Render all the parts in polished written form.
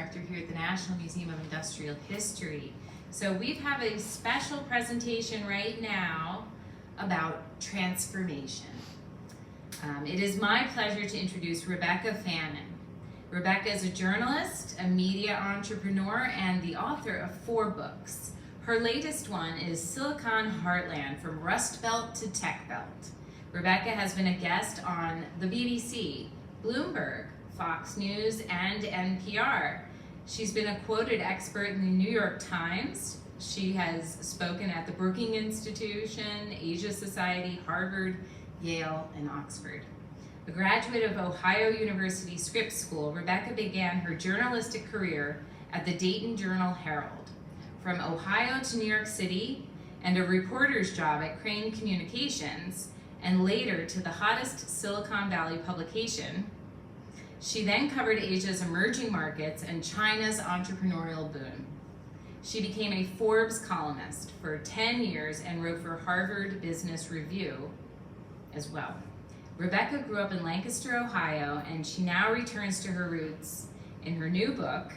Director here at the National Museum of Industrial History. So we have a special presentation right now about transformation. It is my pleasure to introduce Rebecca Fannin. Rebecca is a journalist, a media entrepreneur, and the author of 4 books. Her latest one is Silicon Heartland, From Rust Belt to Tech Belt. Rebecca has been a guest on the BBC, Bloomberg, Fox News, and NPR. She's been a quoted expert in the New York Times. She has spoken at the Brookings Institution, Asia Society, Harvard, Yale, and Oxford. A graduate of Ohio University Scripps School, Rebecca began her journalistic career at the Dayton Journal-Herald. From Ohio to New York City, and a reporter's job at Crane Communications, and later to the hottest Silicon Valley publication, she then covered Asia's emerging markets and China's entrepreneurial boom. She became a Forbes columnist for 10 years and wrote for Harvard Business Review as well. Rebecca grew up in Lancaster, Ohio, and she now returns to her roots in her new book,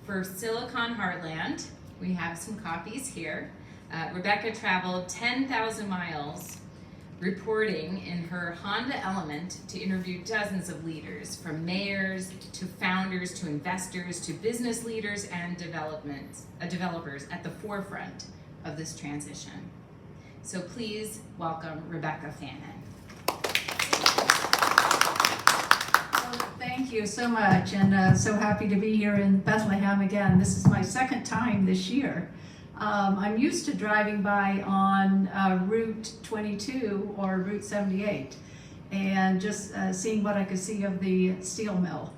for Silicon Heartland. We have some copies here. Rebecca traveled 10,000 miles reporting in her Honda Element to interview dozens of leaders, from mayors to founders to investors to business leaders and developers at the forefront of this transition. So please welcome Rebecca Fannin. Thank you so much, and so happy to be here in Bethlehem again. This is my second time this year. I'm used to driving by on Route 22 or Route 78 and just seeing what I could see of the steel mill.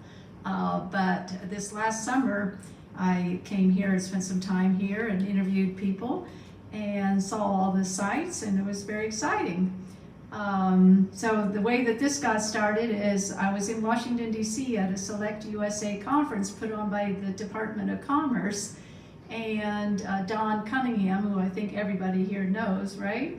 But this last summer, I came here and spent some time here and interviewed people and saw all the sites, and it was very exciting. So the way that this got started is I was in Washington, D.C. at a Select USA conference put on by the Department of Commerce, and Don Cunningham, who I think everybody here knows, right?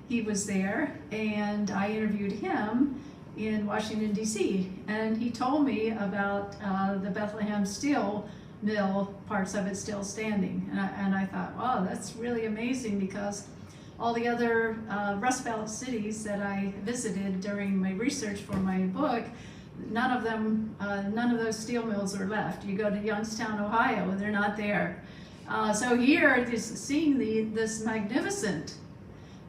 He was there, and I interviewed him in Washington, D.C., and he told me about the Bethlehem steel mill, parts of it still standing. And I thought, wow, that's really amazing, because all the other Rust Belt cities that I visited during my research for my book, none of those steel mills are left. You go to Youngstown, Ohio, they're not there. So here, seeing this magnificent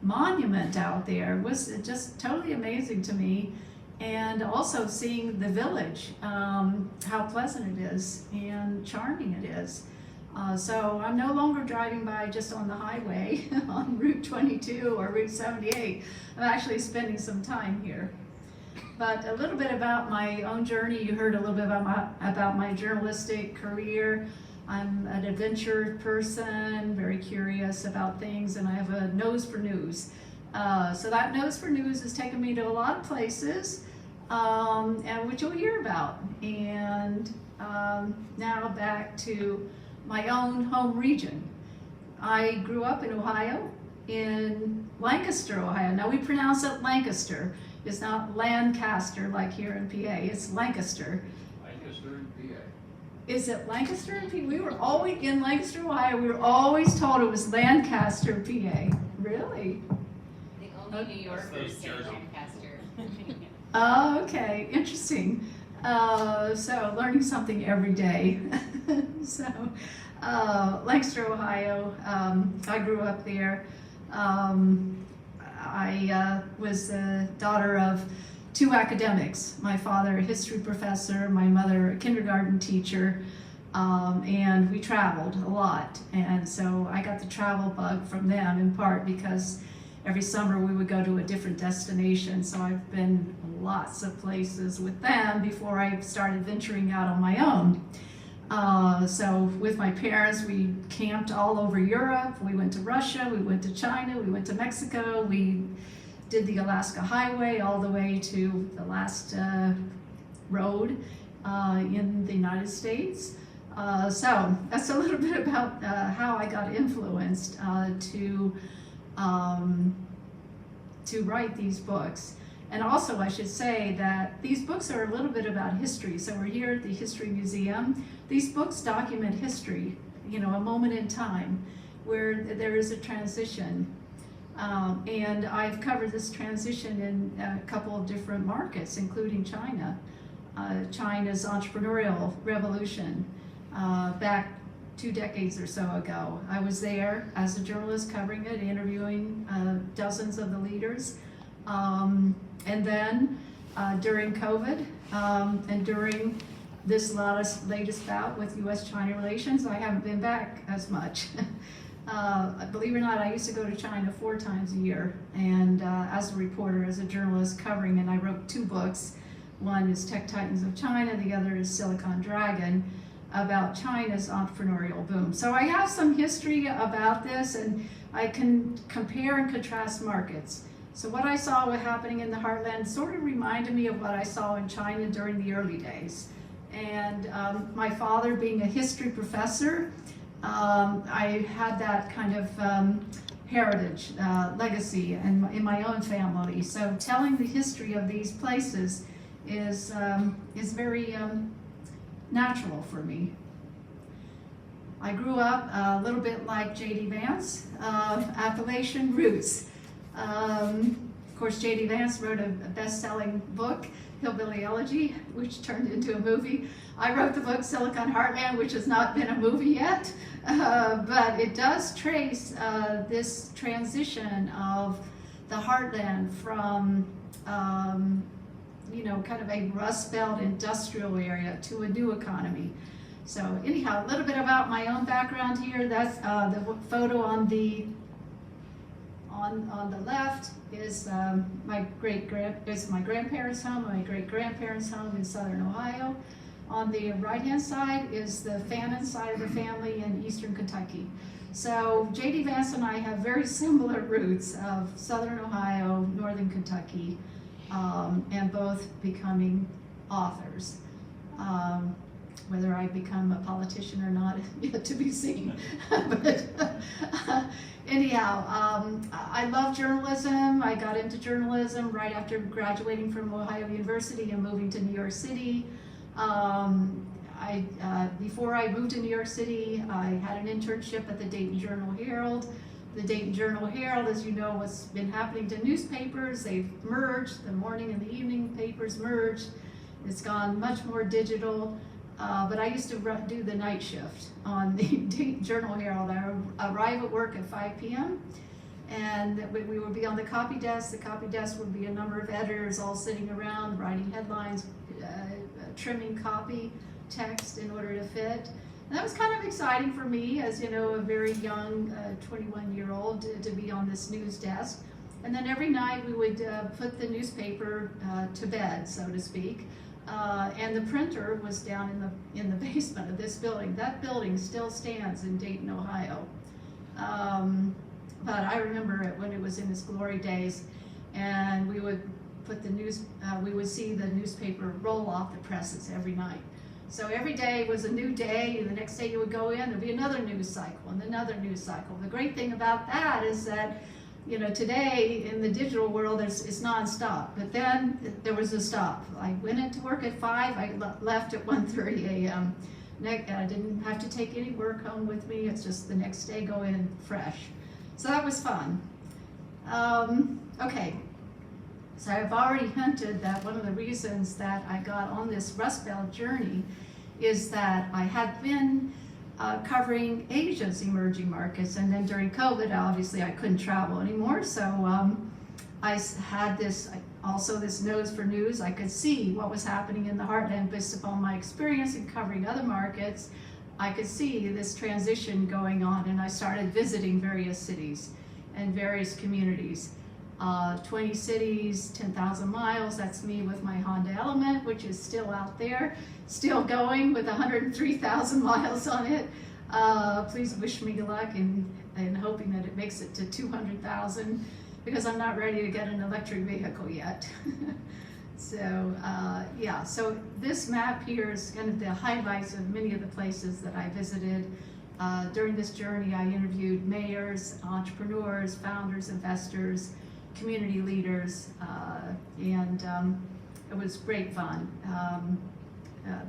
monument out there was just totally amazing to me. And also seeing the village, how pleasant it is and charming it is. So I'm no longer driving by just on the highway on Route 22 or Route 78. I'm actually spending some time here. But a little bit about my own journey. You heard a little bit about my journalistic career. I'm an adventure person, very curious about things, and I have a nose for news. So that nose for news has taken me to a lot of places, and which you'll hear about. And now back to my own home region. I grew up in Ohio, in Lancaster, Ohio. Now we pronounce it Lancaster. It's not Lancaster like here in PA. It's Lancaster. Lancaster in PA. Is it Lancaster in PA? We were always in Lancaster, Ohio. We were always told it was Lancaster, PA. Really? The only New Yorkers say Lancaster. Oh, okay, interesting. So learning something every day. So Lancaster, Ohio, I grew up there. I was the daughter of 2 academics. My father, a history professor, my mother, a kindergarten teacher, and we traveled a lot. And so I got the travel bug from them, in part because every summer we would go to a different destination. So I've been lots of places with them before I started venturing out on my own. So with my parents, we camped all over Europe. We went to Russia, we went to China, we went to Mexico. We did the Alaska Highway all the way to the last road in the United States. So that's a little bit about how I got influenced to write these books. And also I should say that these books are a little bit about history. So we're here at the History Museum. These books document history, you know, a moment in time where there is a transition. And I've covered this transition in a couple of different markets, including China. China's entrepreneurial revolution back 2 decades or so ago. I was there as a journalist covering it, interviewing dozens of the leaders. And then during COVID and during this latest bout with U.S.-China relations, I haven't been back as much. Believe it or not, I used to go to China 4 times a year, and as a reporter, as a journalist covering, and I wrote 2 books. One is Tech Titans of China, the other is Silicon Dragon, about China's entrepreneurial boom. So I have some history about this, and I can compare and contrast markets. So what I saw happening in the Heartland sort of reminded me of what I saw in China during the early days. And my father being a history professor, I had that kind of heritage, legacy in my own family. So telling the history of these places is very natural for me. I grew up a little bit like J.D. Vance, Appalachian roots. Of course, J.D. Vance wrote a best-selling book, Hillbilly Elegy, which turned into a movie. I wrote the book Silicon Heartland, which has not been a movie yet, but it does trace this transition of the Heartland from you know, kind of a Rust Belt industrial area to a new economy. So anyhow, a little bit about my own background here. That's the photo on the left is my grandparents' home, my great-grandparents' home in Southern Ohio. On the right-hand side is the Fannin side of the family in Eastern Kentucky. So J.D. Vance and I have very similar roots of Southern Ohio, Northern Kentucky, and both becoming authors. Whether I become a politician or not, yet to be seen. But anyhow, I love journalism. I got into journalism right after graduating from Lehigh University and moving to New York City. Before I moved to New York City, I had an internship at the Dayton Journal-Herald. The Dayton Journal-Herald, as you know, what's been happening to newspapers. They've merged, the morning and the evening papers merged. It's gone much more digital. But I used to do the night shift on the Dayton Journal-Herald. I arrive at work at 5 p.m. and we would be on the copy desk. The copy desk would be a number of editors all sitting around, writing headlines, trimming copy text in order to fit. And that was kind of exciting for me as, you know, a very young 21-year-old to be on this news desk. And then every night we would put the newspaper to bed, so to speak. And the printer was down in the basement of this building. That building still stands in Dayton, Ohio. But I remember it when it was in its glory days, and we would put we would see the newspaper roll off the presses every night. So every day was a new day, and the next day you would go in, there'd be another news cycle and another news cycle. The great thing about that is that, you know, today in the digital world it's nonstop, but then there was a stop. I went into work at 5, I left at 1:30 a.m. I didn't have to take any work home with me. It's just the next day go in fresh. So that was fun. Okay, so I've already hinted that one of the reasons that I got on this Rust Belt journey is that I had been covering Asia's emerging markets, and then during COVID, obviously I couldn't travel anymore, so I had this nose for news. I could see what was happening in the Heartland based upon my experience in covering other markets. I could see this transition going on, and I started visiting various cities and various communities. 20 cities, 10,000 miles, that's me with my Honda Element, which is still out there, still going with 103,000 miles on it. Please wish me luck in hoping that it makes it to 200,000, because I'm not ready to get an electric vehicle yet. So yeah, so this map here is kind of the highlights of many of the places that I visited. During this journey, I interviewed mayors, entrepreneurs, founders, investors, community leaders, and it was great fun.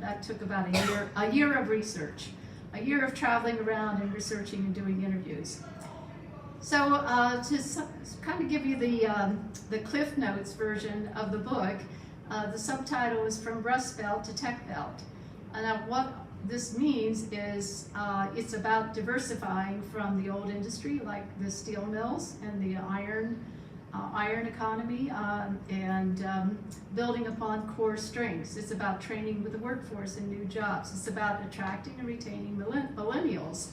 That took about a year of research, a year of traveling around and researching and doing interviews. So to kind of give you the Cliff Notes version of the book, the subtitle is From Rust Belt to Tech Belt. And what this means is it's about diversifying from the old industry, like the steel mills and the iron economy, and building upon core strengths. It's about training with the workforce and new jobs. It's about attracting and retaining millennials.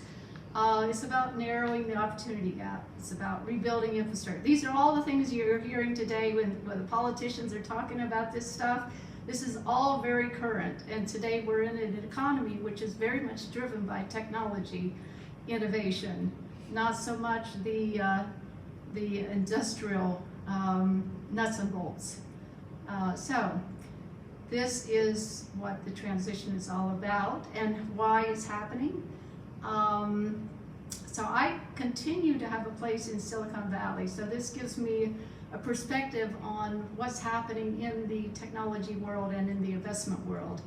It's about narrowing the opportunity gap. It's about rebuilding infrastructure. These are all the things you're hearing today when the politicians are talking about this stuff. This is all very current, and today we're in an economy which is very much driven by technology, innovation, not so much the industrial nuts and bolts. So this is what the transition is all about and why it's happening. So I continue to have a place in Silicon Valley, so this gives me a perspective on what's happening in the technology world and in the investment world.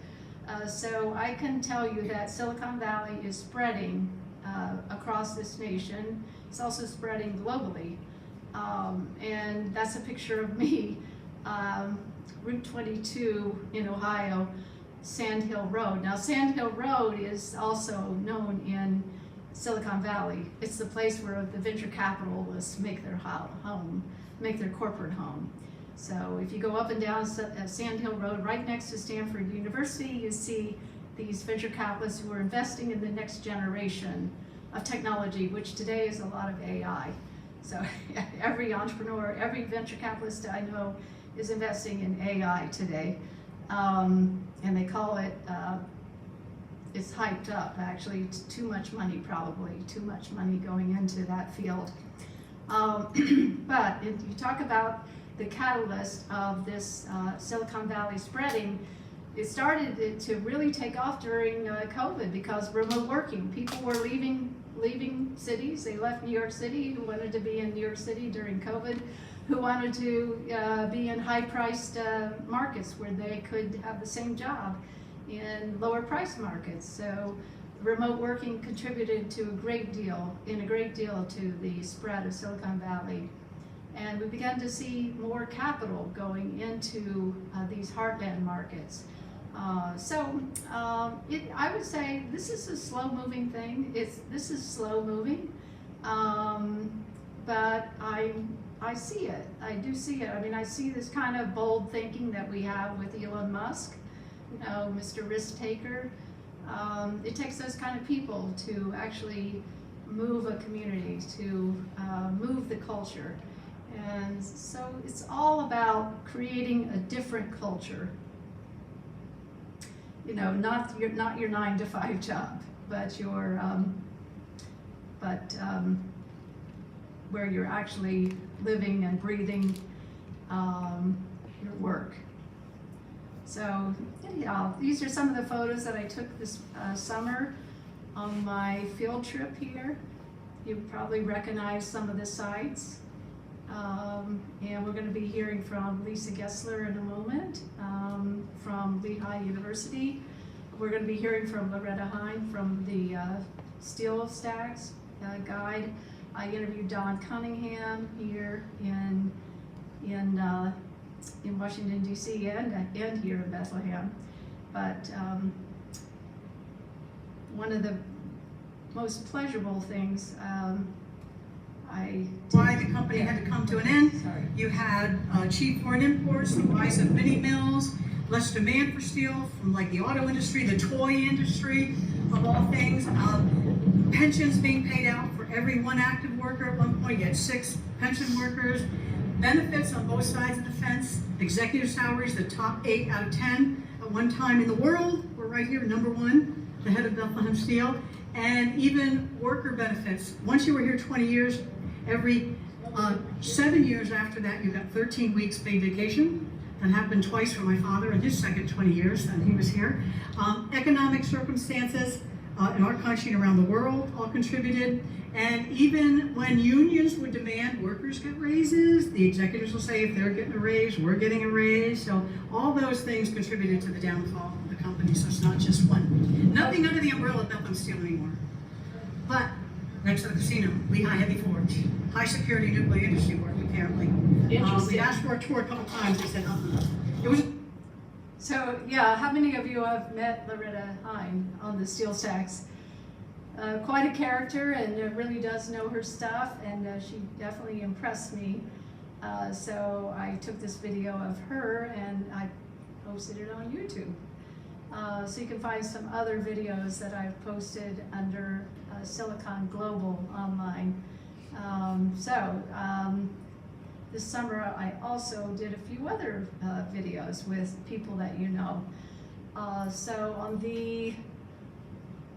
So I can tell you that Silicon Valley is spreading across this nation. It's also spreading globally. And that's a picture of me, Route 22 in Ohio, Sand Hill Road. Now Sand Hill Road is also known in Silicon Valley. It's the place where the venture capitalists make their home, make their corporate home. So if you go up and down Sand Hill Road, right next to Stanford University, you see these venture capitalists who are investing in the next generation of technology, which today is a lot of AI. So every entrepreneur, every venture capitalist I know is investing in AI today. And they call it, it's hyped up actually, too much money probably, too much money going into that field. But if you talk about the catalyst of this Silicon Valley spreading, it started to really take off during COVID because remote working. People were leaving cities. They left New York City, who wanted to be in New York City during COVID, who wanted to be in high-priced markets where they could have the same job in lower-priced markets. So remote working contributed to a great deal to the spread of Silicon Valley. And we began to see more capital going into these heartland markets. I would say this is a slow-moving thing. This is slow-moving, but I see it. I do see it. I mean, I see this kind of bold thinking that we have with Elon Musk, Mr. Risk Taker. It takes those kind of people to actually move a community, to move the culture. And so it's all about creating a different culture. Not your 9-to-5 job, but where you're actually living and breathing your work. So anyhow, these are some of the photos that I took this summer on my field trip here. You probably recognize some of the sites. And we're going to be hearing from Lisa Getzler in a moment from Lehigh University. We're going to be hearing from Loretta Hine from the Steel Stacks Guide. I interviewed Don Cunningham here in Washington, D.C. and here in Bethlehem. But one of the most pleasurable things why the company had to come to an end. Sorry. You had cheap foreign imports, the rise of mini mills, less demand for steel from like the auto industry, the toy industry, of all things. Pensions being paid out for every one active worker. At one point you had 6 pension workers. Benefits on both sides of the fence. Executive salaries, the top 8 out of 10 at one time in the world. We're right here, #1, the head of Bethlehem Steel. And even worker benefits. Once you were here 20 years, every 7 years after that, you got 13 weeks paid vacation. That happened twice for my father in his second 20 years that he was here. Economic circumstances, in our country and around the world all contributed. And even when unions would demand workers get raises, the executives will say if they're getting a raise, we're getting a raise. So all those things contributed to the downfall of the company. So it's not just one. Nothing under the umbrella of Bethlehem Steel anymore. But next to the casino, Lehigh Heavy Forge, high security nuclear industry work apparently. We asked for a tour a couple times. They said, It was. So, yeah, how many of you have met Loretta Hine on the Steel Stacks? Quite a character, and really does know her stuff, and she definitely impressed me. So I took this video of her and I posted it on YouTube. So you can find some other videos that I've posted under Silicon Global online. This summer I also did a few other videos with people that you know. So on the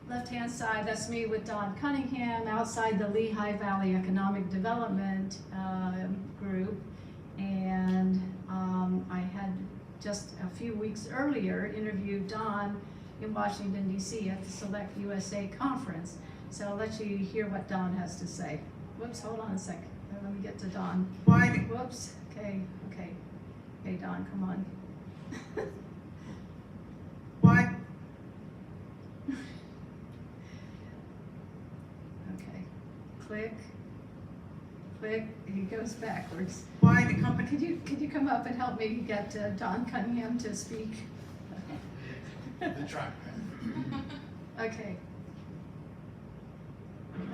left-hand side, that's me with Don Cunningham outside the Lehigh Valley Economic Development group. And I had just a few weeks earlier interviewed Don in Washington, D.C. at the Select USA conference. So I'll let you hear what Don has to say. Whoops, hold on a second. Let me get to Don. Why? Whoops, okay. Hey Don, come on. Why? Okay, click, he goes backwards. Why the company? Could you come up and help me get Don Cunningham to speak? The track. Okay.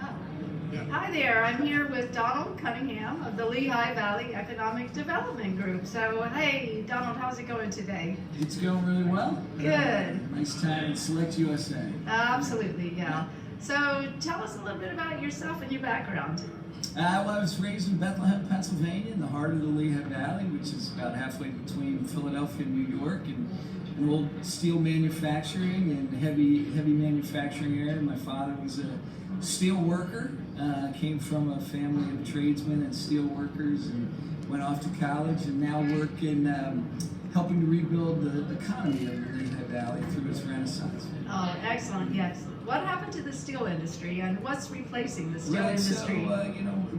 Oh. Yeah. Hi there, I'm here with Donald Cunningham of the Lehigh Valley Economic Development Group. So, hey, Donald, how's it going today? It's going really well. Good. Nice time at Select USA. Absolutely, yeah. So, tell us a little bit about yourself and your background. Well, I was raised in Bethlehem, Pennsylvania, in the heart of the Lehigh Valley, which is about halfway between Philadelphia and New York, and an old steel manufacturing and heavy manufacturing area. My father was a steel worker, came from a family of tradesmen and steel workers, and went off to college, and now work in helping to rebuild the economy of the Lehigh Valley through its renaissance. Oh, excellent, yes. What happened to the steel industry, and what's replacing the steel industry? So,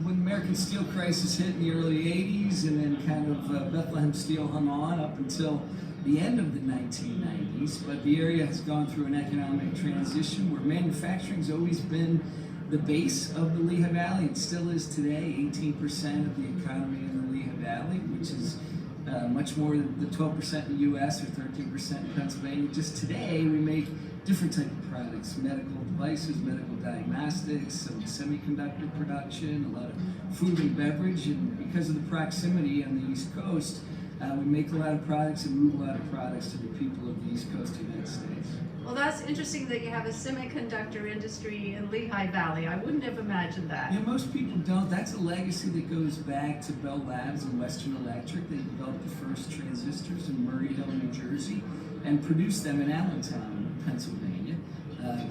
when the American steel crisis hit in the early 80s, and then kind of Bethlehem Steel hung on up until the end of the 1990s, but the area has gone through an economic transition where manufacturing's always been the base of the Lehigh Valley. It still is today. 18% of the economy in the Lehigh Valley, which is much more than the 12% in the U.S. or 13% in Pennsylvania. Just today, we make different type of products: medical devices, medical diagnostics, some semiconductor production, a lot of food and beverage, and because of the proximity on the East Coast, we make a lot of products and move a lot of products to the people of the East Coast of the United States. Well, that's interesting that you have a semiconductor industry in Lehigh Valley. I wouldn't have imagined that. Yeah, most people don't. That's a legacy that goes back to Bell Labs and Western Electric. They developed the first transistors in Murray Hill, New Jersey, and produced them in Allentown, Pennsylvania.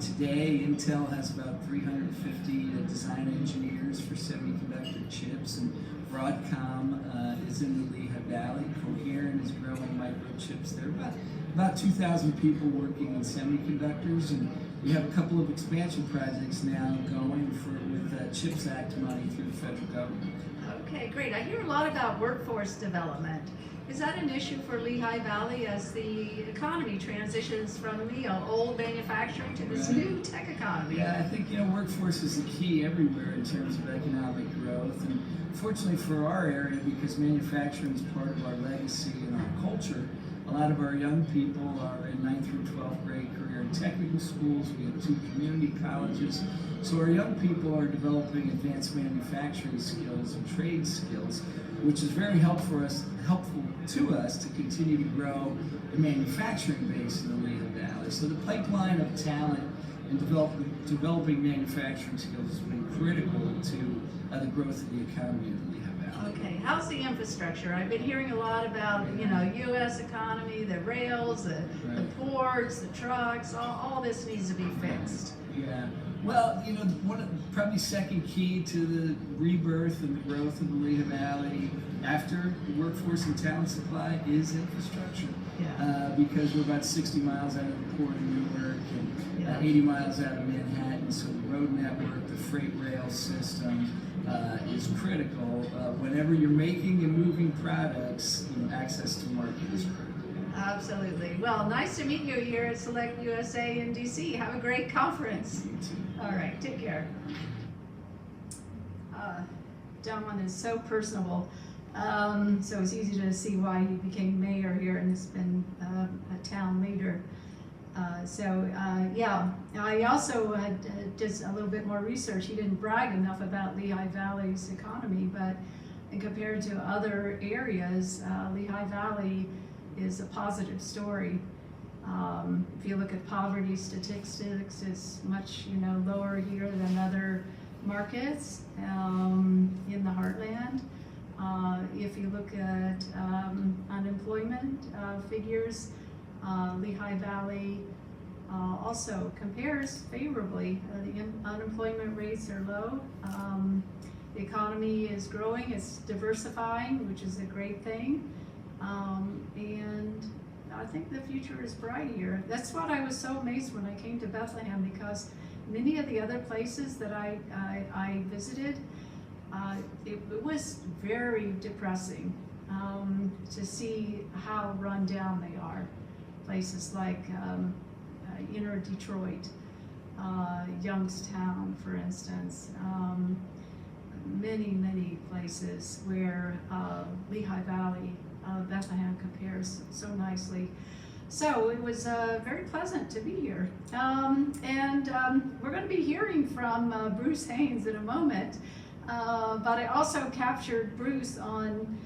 Today, Intel has about 350 design engineers for semiconductor chips, and Broadcom is in the Lehigh Valley. Coherent is growing microchips. There are about 2,000 people working in semiconductors, and we have a couple of expansion projects now going with CHIPS Act money through the federal government. Okay, great. I hear a lot about workforce development. Is that an issue for Lehigh Valley as the economy transitions from old manufacturing to this new tech economy? Yeah, I think workforce is the key everywhere in terms of economic growth, and fortunately for our area, because manufacturing is part of our legacy and our culture, a lot of our young people are in 9th through 12th grade career and technical schools. We have 2 community colleges. So our young people are developing advanced manufacturing skills and trade skills, which is very helpful to us to continue to grow the manufacturing base in the Lehigh Valley. So the pipeline of talent and developing manufacturing skills has been critical to the growth of the economy of the Lehigh Valley. Okay, how's the infrastructure? I've been hearing a lot about, U.S. economy, the rails, the ports, the trucks, all this needs to be fixed. Yeah. Well, one of probably second key to the rebirth and the growth of the Lehigh Valley after the workforce and talent supply is infrastructure. Yeah. because we're about 60 miles out of the port of Newark and Yeah. 80 miles out of Manhattan. So the road network, the freight rail system is critical. Whenever you're making and moving products, access to market is critical. Absolutely. Well, nice to meet you here at Select USA in DC. Have a great conference. You too. All right, take care. Don is so personable, so it's easy to see why he became mayor here and has been a town leader. Yeah, I also did a little bit more research. He didn't brag enough about Lehigh Valley's economy, but compared to other areas, Lehigh Valley is a positive story. If you look at poverty statistics, it's much lower here than other markets in the Heartland. If you look at unemployment figures, Lehigh Valley also compares favorably. The unemployment rates are low. The economy is growing, it's diversifying, which is a great thing. And I think the future is bright here. That's what I was so amazed when I came to Bethlehem, because many of the other places that I visited, it was very depressing to see how run down they are. Places like inner Detroit, Youngstown, for instance, many places where Lehigh Valley, Bethlehem compares so nicely. So it was very pleasant to be here. We're going to be hearing from Bruce Haines in a moment, but I also captured Bruce on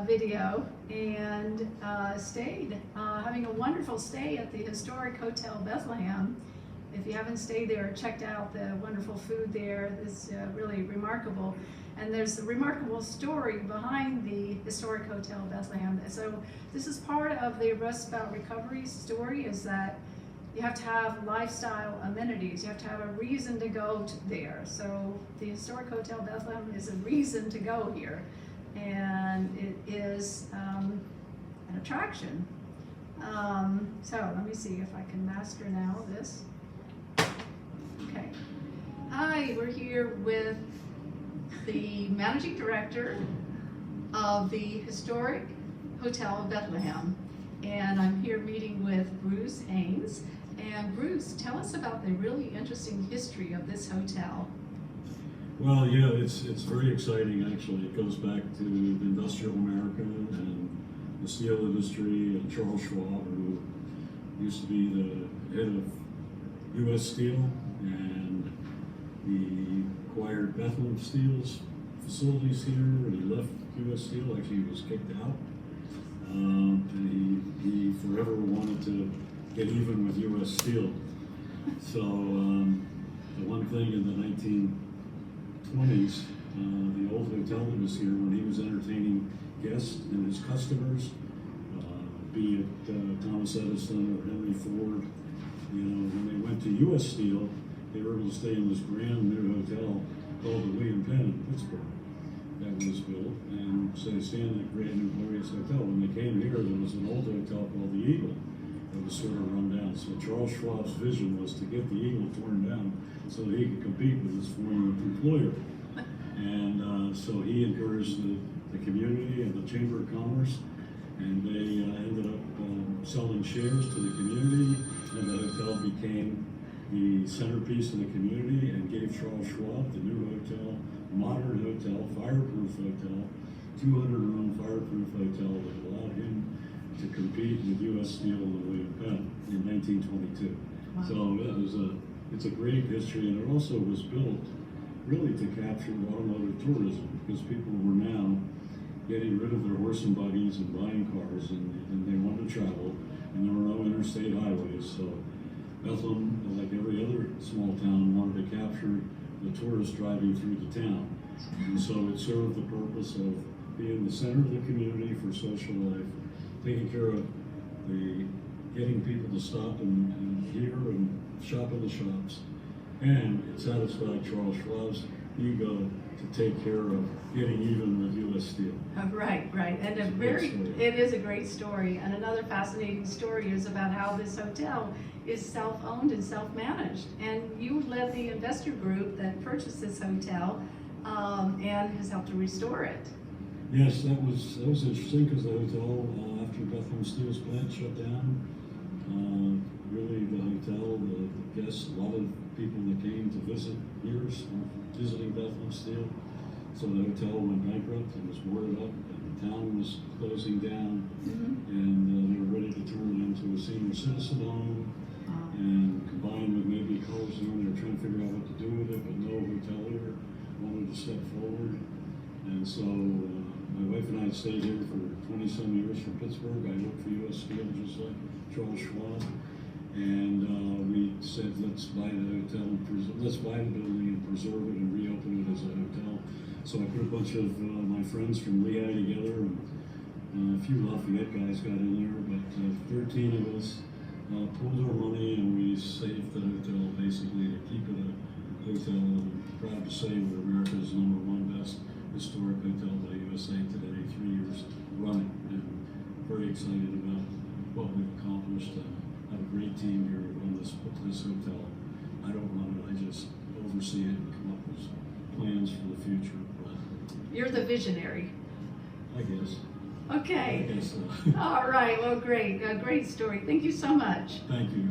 video and stayed, having a wonderful stay at the Historic Hotel Bethlehem. If you haven't stayed there or checked out the wonderful food there, it's really remarkable. And there's a remarkable story behind the Historic Hotel Bethlehem. So this is part of the Rust Belt Recovery story, is that you have to have lifestyle amenities. You have to have a reason to go there. So the Historic Hotel Bethlehem is a reason to go here. And it is an attraction. So let me see if I can master now this. Okay. Hi, we're here with the managing director of the Historic Hotel Bethlehem. And I'm here meeting with Bruce Haines. And Bruce, tell us about the really interesting history of this hotel. Well, yeah, it's very exciting actually. It goes back to the industrial America and the steel industry, and Charles Schwab, who used to be the head of U.S. Steel, and he acquired Bethlehem Steel's facilities here, and he left U.S. Steel. Actually, he was kicked out, and he forever wanted to get even with U.S. Steel. So the one thing in the 1920s, the old hotel that was here, when he was entertaining guests and his customers, be it Thomas Edison or Henry Ford, when they went to U.S. Steel, they were able to stay in this brand new hotel called the William Penn in Pittsburgh that was built, and so they stay in that brand new glorious hotel. When they came here, there was an old hotel called the Eagle that was sort of run down. So Charles Schwab's vision was to get the Eagle torn down so that he could compete with his former employer. And so he encouraged the community and the Chamber of Commerce, and they ended up selling shares to the community, and the hotel became the centerpiece of the community and gave Charles Schwab the new hotel, modern hotel, fireproof hotel, 200-room fireproof hotel that allowed him to compete with U.S. Steel and William Penn in 1922. Wow. So it's a great history, and it also was built really to capture automotive tourism, because people were now getting rid of their horse and buggies and buying cars, and they wanted to travel, and there were no interstate highways. So Bethlehem, like every other small town, wanted to capture the tourists driving through the town. And so it served the purpose of being the center of the community for social life, taking care of getting people to stop and hear and shop in the shops. And it satisfied Charles Schwab's ego to take care of getting even with U.S. Steel. Right, and It's a great story. it is a great story. And another fascinating story is about how this hotel is self-owned and self-managed. And you led the investor group that purchased this hotel and has helped to restore it. Yes, that was interesting because the hotel, after Bethlehem Steel's plant shut down, really the hotel, the guests, a lot of people that came to visit years were visiting Bethlehem Steel. So the hotel went bankrupt and was boarded up, and the town was closing down, and they were ready to turn it into a senior citizen home, and combined with maybe a college zone, they were trying to figure out what to do with it, but no hotelier wanted to step forward. And so my wife and I stayed here for 20-some years from Pittsburgh. I worked for U.S. Steel, just like Charles Schwab. And we said, let's buy the hotel, and let's buy the building and preserve it and reopen it as a hotel. So I put a bunch of my friends from Lehigh together, and a few Lafayette guys got in there, but 13 of us pulled our money and we saved the hotel basically to keep it a hotel. And I'm proud to say we're America's #1 best historic hotel by USA Today, 3 years running, and very excited about what we've accomplished. I have a great team here to run this hotel. I don't run it, I just oversee it and come up with plans for the future. But You're the visionary. I guess. Okay. I guess so. All right, well, great. A great story. Thank you so much. Thank you.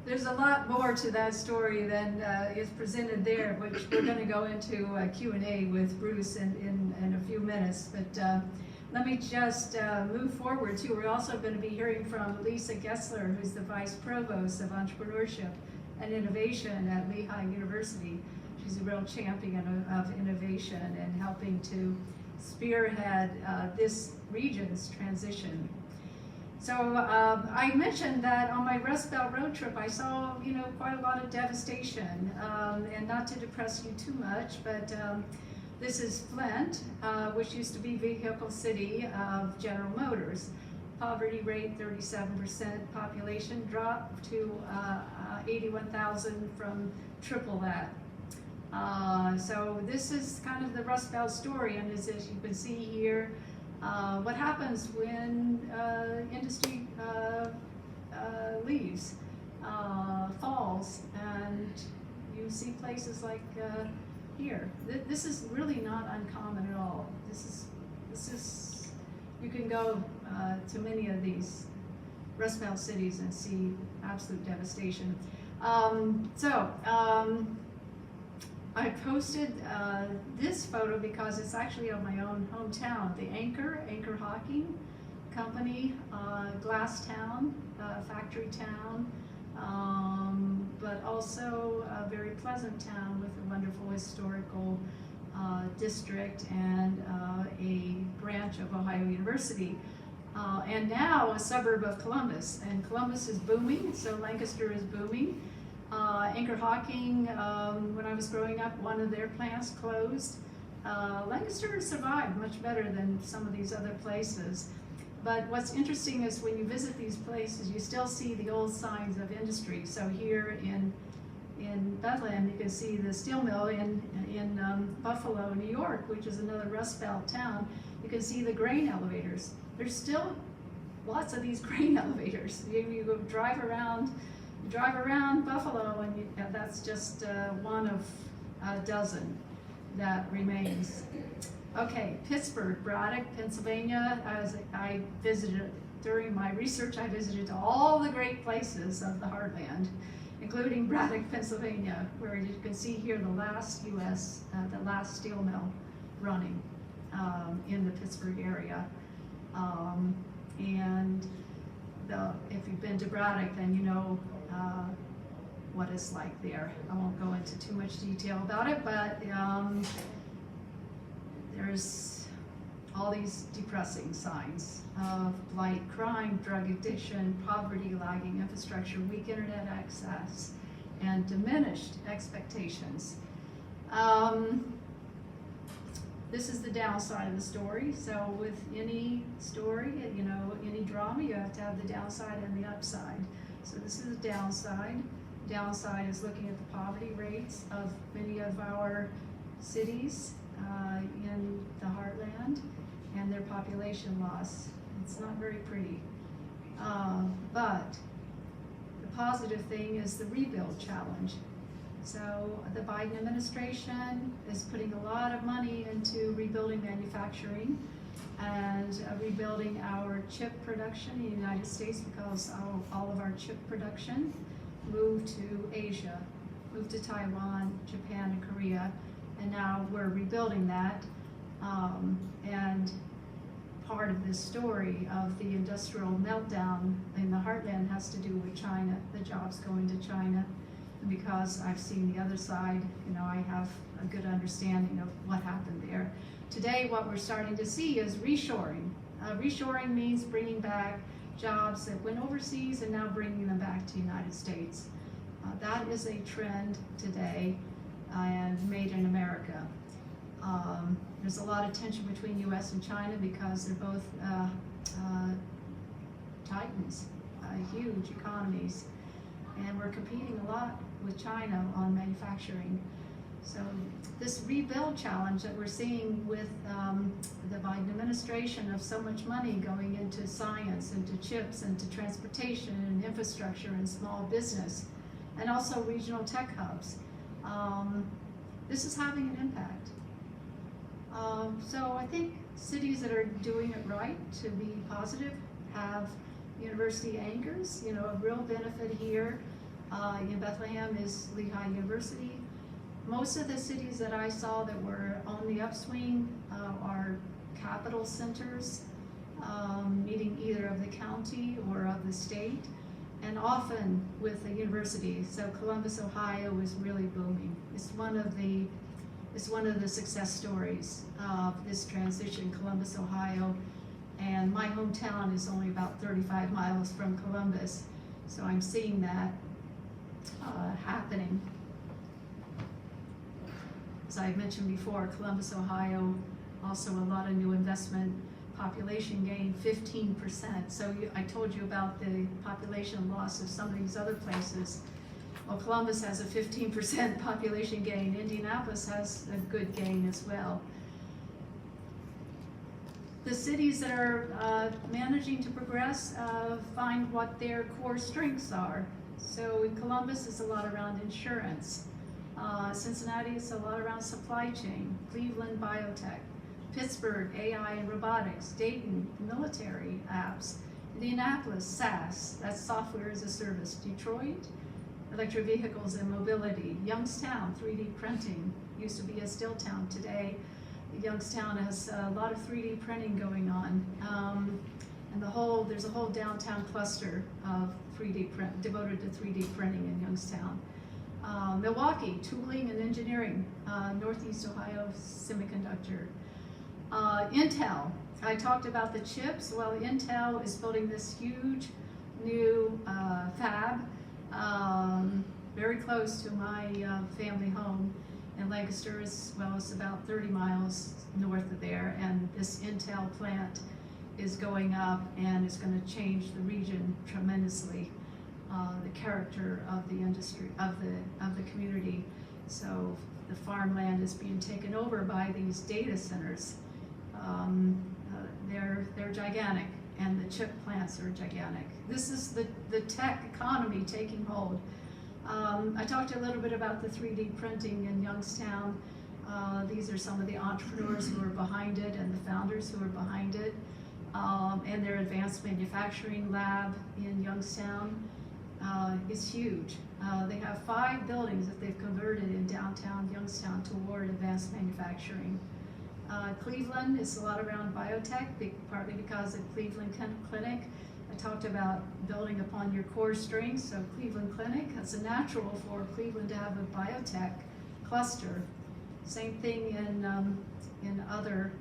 There's a lot more to that story than is presented there, which we're going to go into a Q&A with Bruce in a few minutes. But let me just move forward too. We're also going to be hearing from Lisa Getzler, who's the Vice Provost of Entrepreneurship and Innovation at Lehigh University. She's a real champion of innovation and helping to spearhead this region's transition. So I mentioned that on my Rust Belt road trip, I saw, quite a lot of devastation, and not to depress you too much, but this is Flint, which used to be Vehicle City of General Motors. Poverty rate 37%, population dropped to 81,000 from triple that. So this is kind of the Rust Belt story, and as you can see here, what happens when industry leaves, falls, and you see places like here. This is really not uncommon at all. This is you can go to many of these Rust Belt cities and see absolute devastation. I posted this photo because it's actually of my own hometown. The Anchor Hocking Company, glass town, factory town, but also a very pleasant town with a wonderful historical district and a branch of Ohio University. And now a suburb of Columbus. And Columbus is booming, so Lancaster is booming. Anchor Hocking, when I was growing up, one of their plants closed. Lancaster survived much better than some of these other places. But what's interesting is when you visit these places, you still see the old signs of industry. So here in Bethlehem, you can see the steel mill. In Buffalo, New York, which is another Rust Belt town, you can see the grain elevators. There's still lots of these grain elevators. You go drive around Buffalo, and that's just one of a dozen that remains. Okay, Pittsburgh, Braddock, Pennsylvania. As I visited during my research, I visited all the great places of the Heartland, including Braddock, Pennsylvania, where you can see here the last the last steel mill running in the Pittsburgh area. If you've been to Braddock, then you know what it's like there. I won't go into too much detail about it, but there's all these depressing signs of blight, crime, drug addiction, poverty, lagging infrastructure, weak internet access, and diminished expectations. This is the downside of the story. So with any story, any drama, you have to have the downside and the upside. So this is the downside. Downside is looking at the poverty rates of many of our cities in the heartland and their population loss. It's not very pretty. But the positive thing is the rebuild challenge. So the Biden administration is putting a lot of money into rebuilding manufacturing and rebuilding our chip production in the United States, because all of our chip production moved to Asia, moved to Taiwan, Japan, and Korea, and now we're rebuilding that. And part of this story of the industrial meltdown in the heartland has to do with China, the jobs going to China. And because I've seen the other side, I have a good understanding of what happened there. Today, what we're starting to see is reshoring. Reshoring means bringing back jobs that went overseas and now bringing them back to the United States. That is a trend today, and made in America. There's a lot of tension between U.S. and China because they're both titans, huge economies, and we're competing a lot with China on manufacturing. So this rebuild challenge that we're seeing with the Biden administration of so much money going into science, into chips, into transportation and infrastructure and small business, and also regional tech hubs, this is having an impact. So I think cities that are doing it right, to be positive, have university anchors. A real benefit here in Bethlehem is Lehigh University. Most of the cities that I saw that were on the upswing are capital centers, meeting either of the county or of the state, and often with a university. So Columbus, Ohio is really booming. It's one of the success stories of this transition, Columbus, Ohio. And my hometown is only about 35 miles from Columbus, so I'm seeing that happening. As I mentioned before, Columbus, Ohio, also a lot of new investment, population gain 15%. So I told you about the population loss of some of these other places. Well, Columbus has a 15% population gain. Indianapolis has a good gain as well. The cities that are managing to progress find what their core strengths are. So in Columbus, it's a lot around insurance. Cincinnati, it's a lot around supply chain. Cleveland, biotech. Pittsburgh, AI and robotics. Dayton, military apps. Indianapolis, SaaS, that's software as a service. Detroit, electric vehicles and mobility. Youngstown, 3D printing. Used to be a steel town. Today, Youngstown has a lot of 3D printing going on. And there's a whole downtown cluster of 3D print, devoted to 3D printing in Youngstown. Milwaukee, tooling and engineering. Northeast Ohio, semiconductor. Intel, I talked about the chips. Well, Intel is building this huge new fab very close to my family home in Lancaster. It's about 30 miles north of there, and this Intel plant is going up and it's going to change the region tremendously, the character of the industry, of the community. So the farmland is being taken over by these data centers. They're gigantic, and the chip plants are gigantic. This is the tech economy taking hold. I talked a little bit about the 3D printing in Youngstown. These are some of the entrepreneurs who are behind it and the founders who are behind it. And their advanced manufacturing lab in Youngstown is huge. They have 5 buildings that they've converted in downtown Youngstown toward advanced manufacturing. Cleveland is a lot around biotech, partly because of Cleveland Clinic. I talked about building upon your core strengths, so Cleveland Clinic, it's a natural for Cleveland to have a biotech cluster. Same thing in other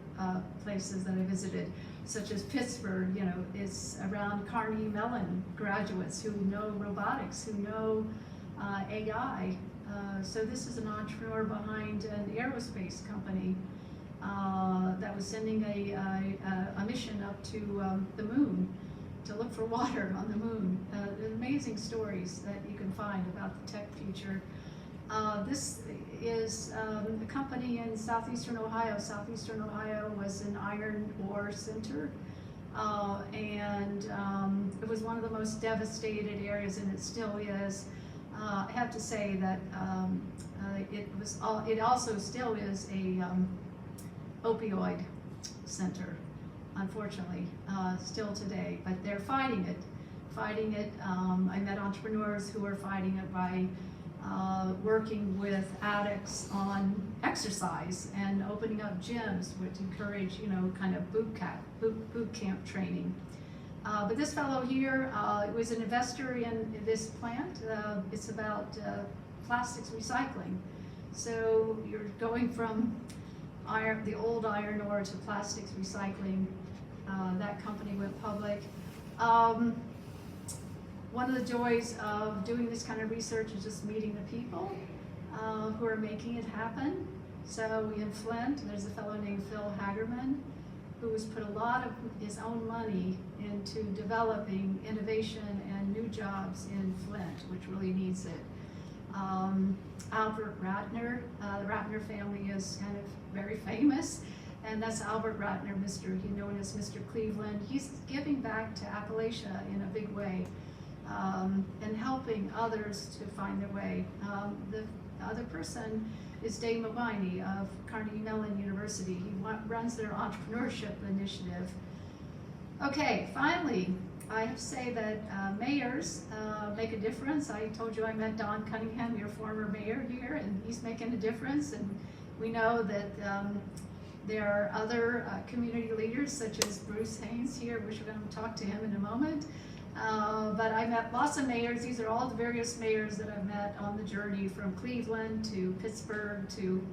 places that I visited, such as Pittsburgh. It's around Carnegie Mellon graduates who know robotics, who know AI. So this is an entrepreneur behind an aerospace company that was sending a mission up to the moon to look for water on the moon. Amazing stories that you can find about the tech future. is a company in southeastern Ohio. Southeastern Ohio was an iron ore center, and it was one of the most devastated areas, and it still is. I have to say that it also still is a opioid center, unfortunately, still today. But they're fighting it. I met entrepreneurs who are fighting it by working with addicts on exercise and opening up gyms, which encourage, kind of boot camp training. But this fellow here was an investor in this plant. It's about plastics recycling. So you're going from the old iron ore to plastics recycling. That company went public. One of the joys of doing this kind of research is just meeting the people who are making it happen. So in Flint, there's a fellow named Phil Hagerman, who has put a lot of his own money into developing innovation and new jobs in Flint, which really needs it. Albert Ratner, the Ratner family is kind of very famous, and that's Albert Ratner, he's known as Mr. Cleveland. He's giving back to Appalachia in a big way, and helping others to find their way. The other person is Dave Mabini of Carnegie Mellon University. He runs their entrepreneurship initiative. Okay, finally, I have to say that mayors make a difference. I told you I met Don Cunningham, your former mayor here, and he's making a difference. And we know that there are other community leaders such as Bruce Haines here, which we're going to talk to him in a moment. But I met lots of mayors. These are all the various mayors that I've met on the journey from Cleveland to Pittsburgh to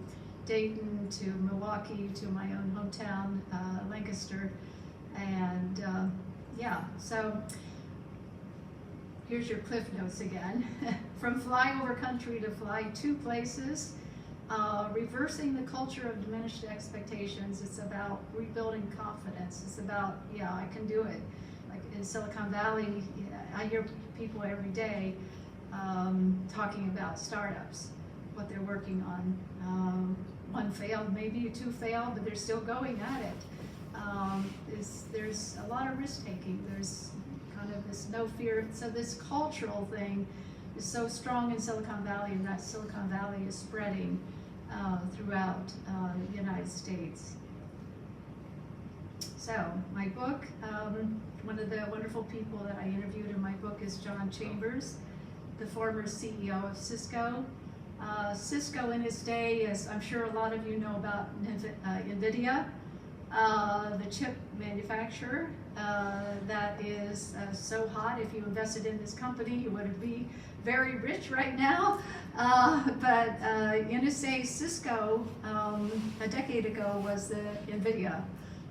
Dayton to Milwaukee to my own hometown, Lancaster. And yeah, so here's your cliff notes again. From flyover country to fly to places, reversing the culture of diminished expectations. It's about rebuilding confidence. It's about, yeah, I can do it. Like in Silicon Valley, I hear people every day talking about startups, what they're working on. One failed, maybe two failed, but they're still going at it. There's a lot of risk taking. There's kind of this no fear. So this cultural thing is so strong in Silicon Valley, and that Silicon Valley is spreading throughout the United States. So my book, one of the wonderful people that I interviewed in my book is John Chambers, the former CEO of Cisco. Cisco in his day, as I'm sure a lot of you know about NVIDIA, the chip manufacturer that is so hot. If you invested in this company, you would be very rich right now. But in his day, Cisco, a decade ago, was the NVIDIA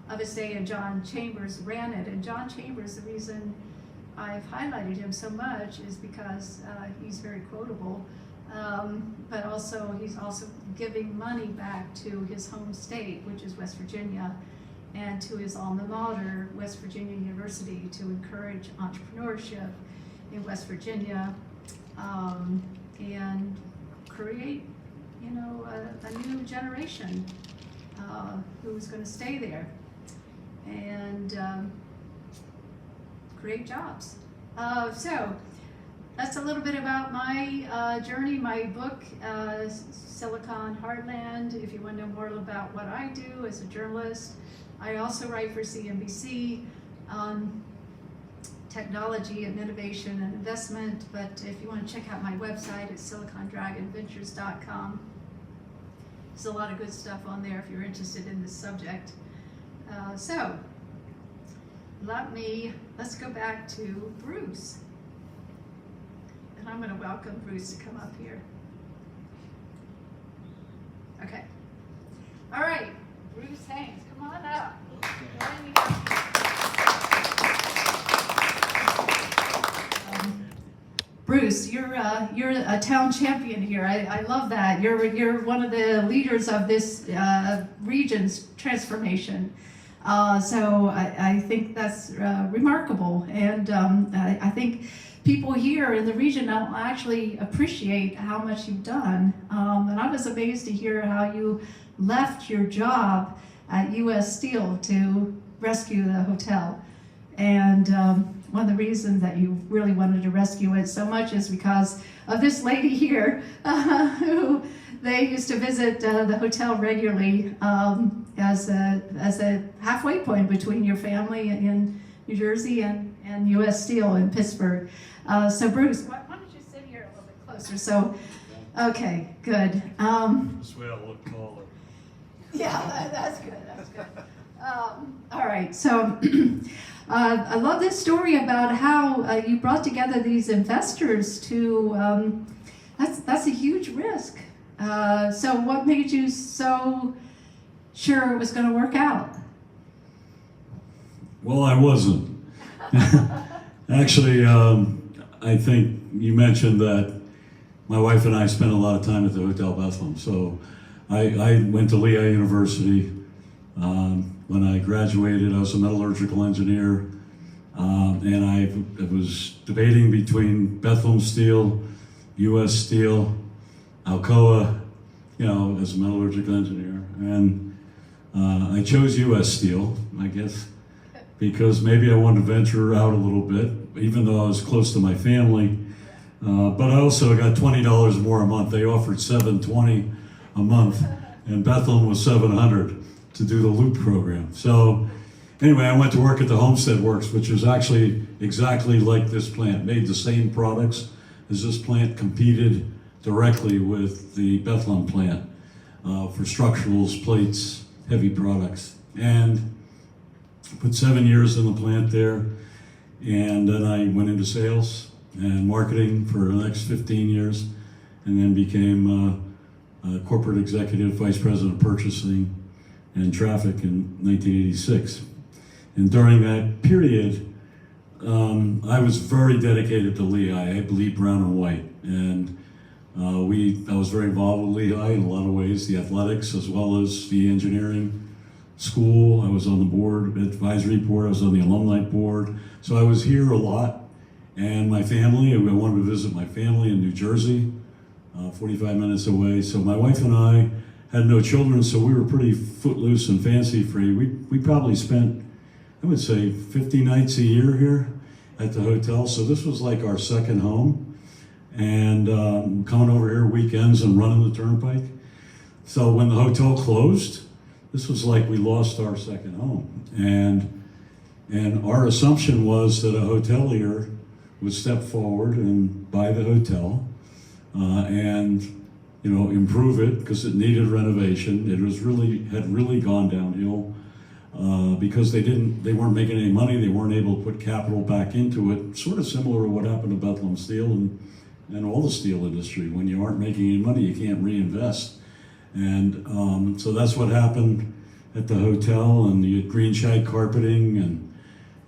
of his day, and John Chambers ran it. And John Chambers, the reason I've highlighted him so much is because he's very quotable, but also he's also giving money back to his home state, which is West Virginia, and to his alma mater, West Virginia University, to encourage entrepreneurship in West Virginia, and create, a new generation who's going to stay there and create jobs. So that's a little bit about my journey. My book, Silicon Heartland, if you want to know more about what I do as a journalist. I also write for CNBC on technology and innovation and investment, but if you want to check out my website, it's silicondragonventures.com. There's a lot of good stuff on there if you're interested in this subject. So let's go back to Bruce. And I'm going to welcome Bruce to come up here. Okay. All right, Bruce Haines, come on up. Bruce, you're a town champion here. I love that. You're one of the leaders of this region's transformation. So I think that's remarkable, and I think people here in the region don't actually appreciate how much you've done. And I was amazed to hear how you left your job at U.S. Steel to rescue the hotel. And one of the reasons that you really wanted to rescue it so much is because of this lady here who they used to visit the hotel regularly as a halfway point between your family in New Jersey and U.S. Steel in Pittsburgh. So Bruce, why don't you sit here a little bit closer? So, okay, good. This way I'll look taller. Yeah, that's good. That's good. All right. So I love this story about how you brought together these investors to. That's a huge risk. So what made you so sure it was going to work out? Well, I wasn't. Actually, I think you mentioned that my wife and I spent a lot of time at the Hotel Bethlehem. So I went to Lehigh University. When I graduated, I was a metallurgical engineer. And I was debating between Bethlehem Steel, U.S. Steel, Alcoa, as a metallurgical engineer. And I chose U.S. Steel, I guess, because maybe I wanted to venture out a little bit, even though I was close to my family. But I also got $20 more a month. They offered $720 a month, and Bethlehem was $700 to do the loop program. So anyway, I went to work at the Homestead Works, which is actually exactly like this plant, made the same products as this plant, competed directly with the Bethlehem plant for structurals, plates, heavy products. And put 7 years in the plant there, and then I went into sales and marketing for the next 15 years, and then became a corporate executive, vice president of purchasing and traffic in 1986. And during that period, I was very dedicated to Lehigh. I believe brown and white, and I was very involved with Lehigh in a lot of ways, the athletics as well as the engineering school. I was on the board, advisory board, I was on the alumni board. So I was here a lot, and my family, I wanted to visit my family in New Jersey, 45 minutes away. So my wife and I had no children, so we were pretty footloose and fancy free. We probably spent, I would say, 50 nights a year here at the hotel. So this was like our second home. And coming over here weekends and running the turnpike. So when the hotel closed, this was like we lost our second home. And our assumption was that a hotelier would step forward and buy the hotel and improve it because it needed renovation. It had really gone downhill because they weren't making any money. They weren't able to put capital back into it. Sort of similar to what happened to Bethlehem Steel and all the steel industry. When you aren't making any money, you can't reinvest. And so that's what happened at the hotel, and you had green shag carpeting, and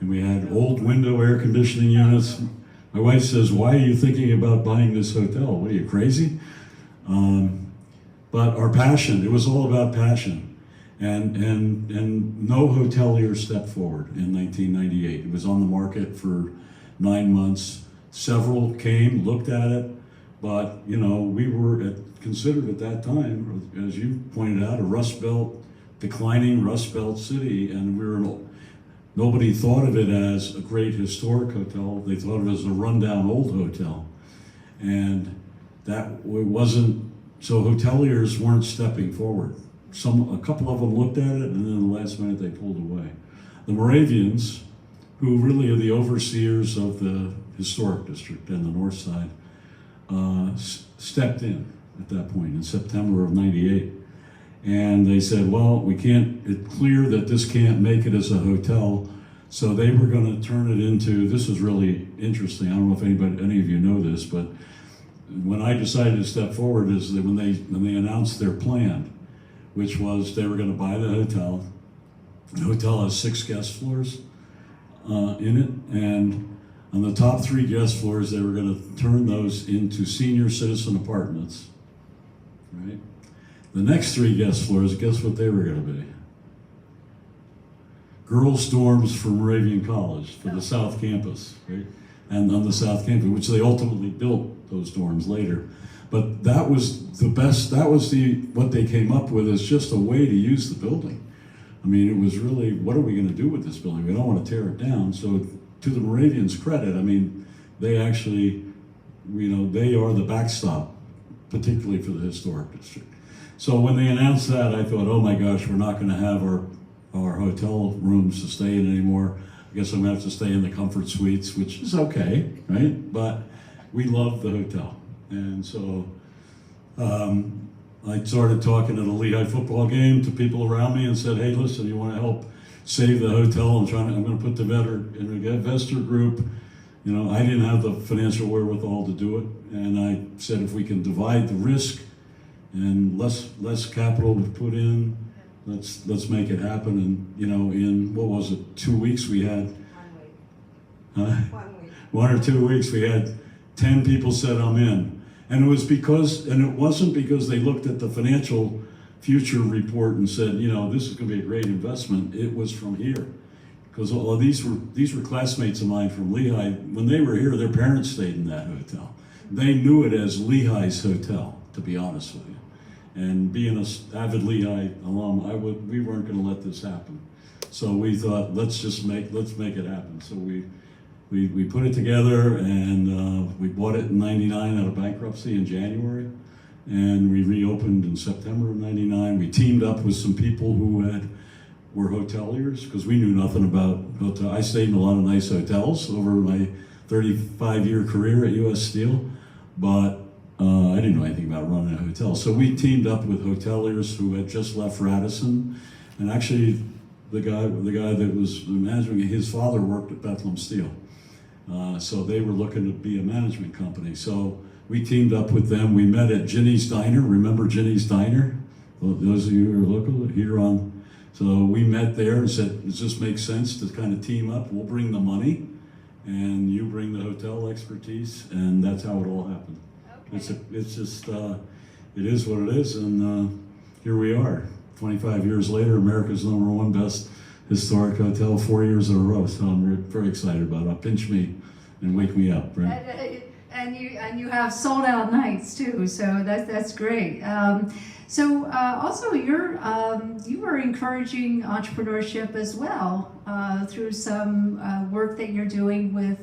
we had old window air conditioning units. My wife says, "Why are you thinking about buying this hotel? What are you, crazy?" But our passion, it was all about passion. And no hotelier stepped forward in 1998. It was on the market for 9 months. Several came, looked at it, but we were considered at that time, as you pointed out, a Rust Belt, declining Rust Belt city, and nobody thought of it as a great historic hotel. They thought of it as a rundown old hotel, and that it wasn't. So hoteliers weren't stepping forward. A couple of them looked at it, and then the last minute they pulled away. The Moravians, who really are the overseers of the historic district and the north side, stepped in at that point in September of '98. And they said, well, it's clear that this can't make it as a hotel, so they were going to turn it into, this is really interesting, I don't know if any of you know this, but when I decided to step forward is that when they announced their plan, which was they were going to buy the hotel. The hotel has 6 guest floors in it, and on the top 3 guest floors, they were going to turn those into senior citizen apartments, right? The next 3 guest floors, guess what they were going to be? Girls' dorms for Moravian College, for the South Campus, right? and on the South Campus, which they ultimately built those dorms later. But that was the best, that was what they came up with as just a way to use the building. I mean, it was really, what are we gonna do with this building? We don't wanna tear it down. So to the Moravians' credit, I mean, they actually, they are the backstop, particularly for the historic district. So when they announced that, I thought, oh my gosh, we're not gonna have our hotel rooms to stay in anymore. I guess I'm gonna have to stay in the comfort suites, which is okay, right? But we love the hotel. And so I started talking at a Lehigh football game to people around me and said, hey, listen, you want to help save the hotel? I'm going to put together an investor group. I didn't have the financial wherewithal to do it. And I said, if we can divide the risk and less capital to put in, let's make it happen. And, in, what was it, 2 weeks we had, 1 or 2 weeks, we had 10 people said, I'm in. And it wasn't because they looked at the financial future report and said, this is going to be a great investment. It was from here. Because all of these were classmates of mine from Lehigh. When they were here, their parents stayed in that hotel. They knew it as Lehigh's Hotel, to be honest with you. And being an avid Lehigh alum, we weren't going to let this happen. So we thought, let's make it happen. So we put it together, and we bought it in '99 out of bankruptcy in January, and we reopened in September of '99. We teamed up with some people who were hoteliers, because we knew nothing about hotel. I stayed in a lot of nice hotels over my 35-year career at U.S. Steel, but I didn't know anything about running a hotel. So we teamed up with hoteliers who had just left Radisson, and actually the guy that was managing, his father worked at Bethlehem Steel. So they were looking to be a management company. So we teamed up with them. We met at Ginny's Diner. Remember Ginny's Diner? Well, those of you who are local here on. So we met there and said, does this make sense to kind of team up? We'll bring the money and you bring the hotel expertise, and that's how it all happened. Okay. It's just, it is what it is, and here we are. 25 years later, America's #1 best historic hotel 4 years in a row, so I'm very excited about it. Pinch me and wake me up, right? And you have sold out nights too, so that's great. Also, you are encouraging entrepreneurship as well through some work that you're doing with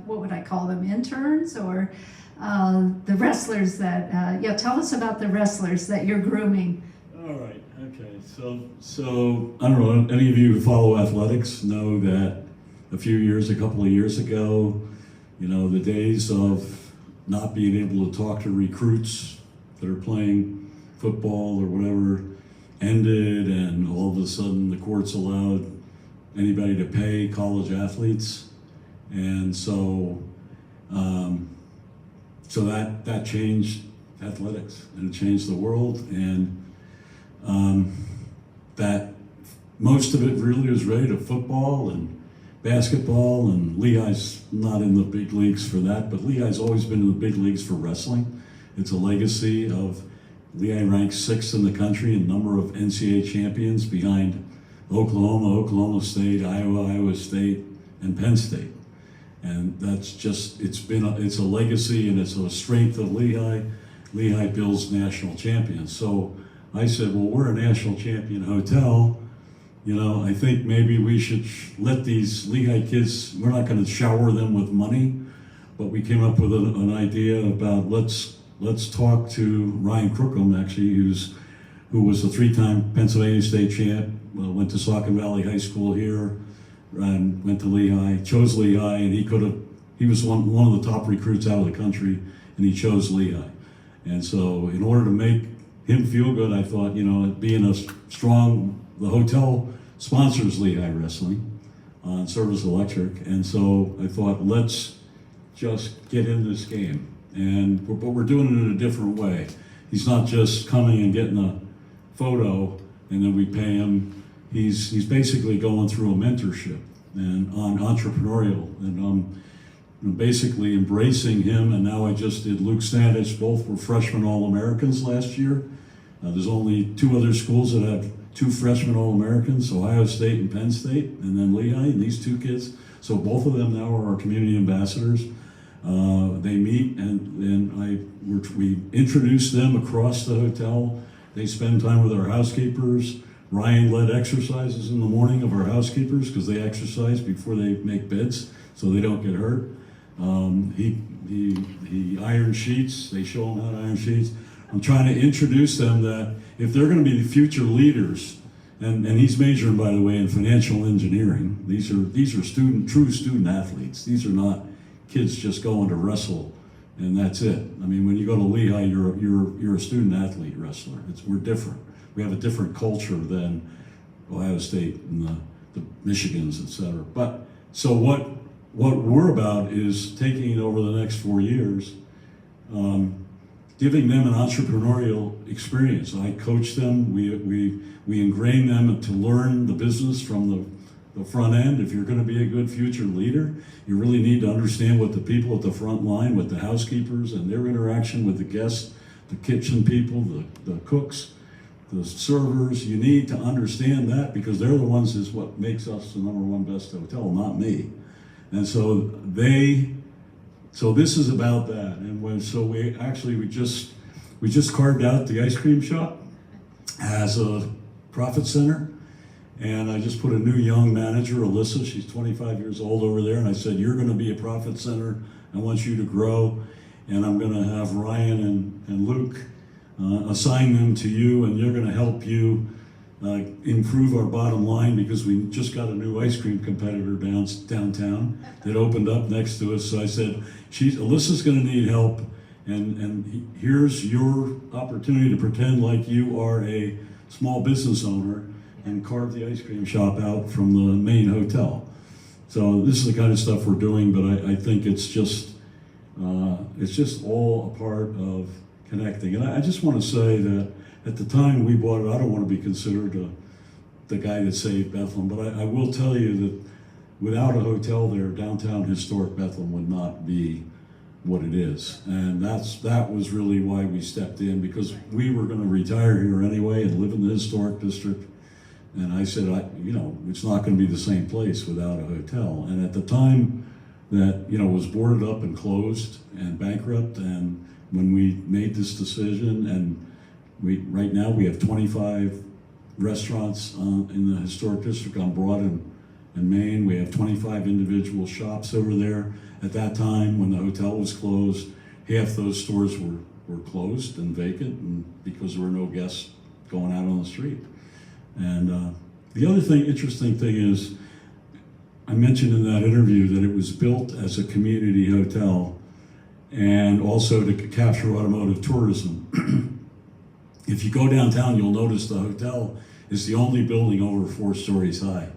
what would I call them, interns, or the wrestlers that tell us about the wrestlers that you're grooming. All right. Okay. So I don't know. Any of you who follow athletics know that a couple of years ago, the days of not being able to talk to recruits that are playing football or whatever ended, and all of a sudden the courts allowed anybody to pay college athletes, and so that changed athletics, and it changed the world, and that most of it really was related to football and basketball, and Lehigh's not in the big leagues for that, but Lehigh's always been in the big leagues for wrestling. It's a legacy of Lehigh ranks 6th in the country in number of NCAA champions, behind Oklahoma State, Iowa State, and Penn State. And that's just, it's a legacy, and it's a strength of Lehigh. Lehigh builds national champions. So I said, well, we're a national champion hotel. I think maybe we should let these Lehigh kids, we're not going to shower them with money, but we came up with an idea about let's talk to Ryan Crookham, actually, who was a 3-time Pennsylvania State champ, went to Silicon Valley High School here, and went to Lehigh, chose Lehigh, and he was one of the top recruits out of the country, and he chose Lehigh. And so in order to make him feel good, I thought, being the hotel sponsors Lehigh Wrestling on Service Electric, and so I thought, let's just get in this game. But we're doing it in a different way. He's not just coming and getting a photo and then we pay him. He's basically going through a mentorship and on entrepreneurial, and I'm basically embracing him. And now I just did Luke Standish. Both were freshman All-Americans last year. There's only 2 other schools that have 2 freshman All-Americans, Ohio State and Penn State, and then Lehigh, and these 2 kids. So both of them now are our community ambassadors. They meet we introduce them across the hotel. They spend time with our housekeepers. Ryan led exercises in the morning of our housekeepers because they exercise before they make beds so they don't get hurt. He irons sheets. They show them how to iron sheets. I'm trying to introduce them that if they're going to be the future leaders, and he's majoring, by the way, in financial engineering. These are true student athletes. These are not kids just going to wrestle and that's it. I mean, when you go to Lehigh, you're a student athlete wrestler. We're different. We have a different culture than Ohio State and the Michigans, et cetera. But so what we're about is taking it over the next 4 years, giving them an entrepreneurial experience. I coach them. We ingrain them to learn the business from the front end. If you're going to be a good future leader, you really need to understand what the people at the front line, with the housekeepers and their interaction with the guests, the kitchen people, the cooks, the servers. You need to understand that because they're the ones is what makes us the #1 best hotel, not me. And so this is about that. And we just carved out the ice cream shop as a profit center. And I just put a new young manager, Alyssa, she's 25 years old over there, and I said, you're gonna be a profit center, I want you to grow, and I'm gonna have Ryan and Luke assign them to you, and you're gonna help you improve our bottom line because we just got a new ice cream competitor downtown that opened up next to us. So I said, Alyssa's gonna need help, and here's your opportunity to pretend like you are a small business owner and carve the ice cream shop out from the main hotel. So this is the kind of stuff we're doing, but I think it's just all a part of connecting. And I just want to say that at the time we bought it, I don't want to be considered the guy that saved Bethlehem, but I will tell you that without a hotel there, downtown historic Bethlehem would not be what it is. And that was really why we stepped in, because we were going to retire here anyway and live in the historic district. And I said, it's not going to be the same place without a hotel. And at the time that, it was boarded up and closed and bankrupt, and when we made this decision, and right now we have 25 restaurants in the historic district on Broad and Main. We have 25 individual shops over there. At that time, when the hotel was closed, half those stores were closed and vacant, and because there were no guests going out on the street. And the other interesting thing is, I mentioned in that interview that it was built as a community hotel and also to capture automotive tourism. If you go downtown, you'll notice the hotel is the only building over 4 stories high.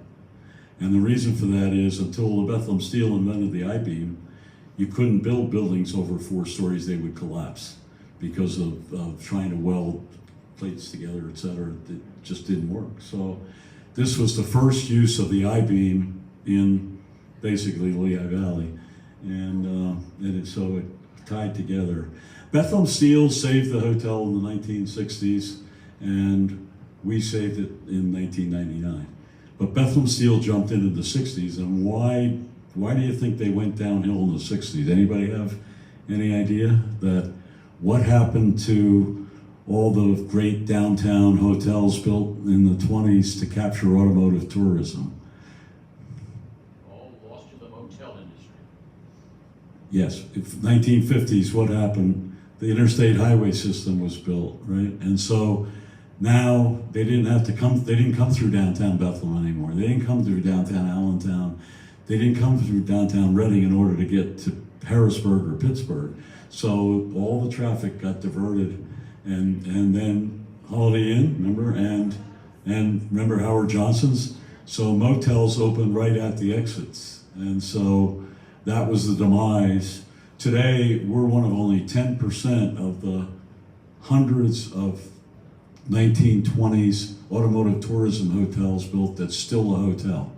And the reason for that is until the Bethlehem Steel invented the I-beam, you couldn't build buildings over 4 stories, they would collapse because of trying to weld plates together, et cetera. It just didn't work. So this was the first use of the I-beam in basically Lehigh Valley. And so it tied together. Bethlehem Steel saved the hotel in the 1960s, and we saved it in 1999. But Bethlehem Steel jumped into the 60s, and why do you think they went downhill in the 60s? Anybody have any idea that what happened to all the great downtown hotels built in the 20s to capture automotive tourism? All lost to the motel industry. Yes, 1950s, what happened? The interstate highway system was built, right? And so now they didn't come through downtown Bethlehem anymore. They didn't come through downtown Allentown. They didn't come through downtown Reading in order to get to Harrisburg or Pittsburgh. So all the traffic got diverted. And then Holiday Inn, remember, and remember Howard Johnson's? So motels opened right at the exits. And so that was the demise. Today, we're one of only 10% of the hundreds of 1920s automotive tourism hotels built that's still a hotel.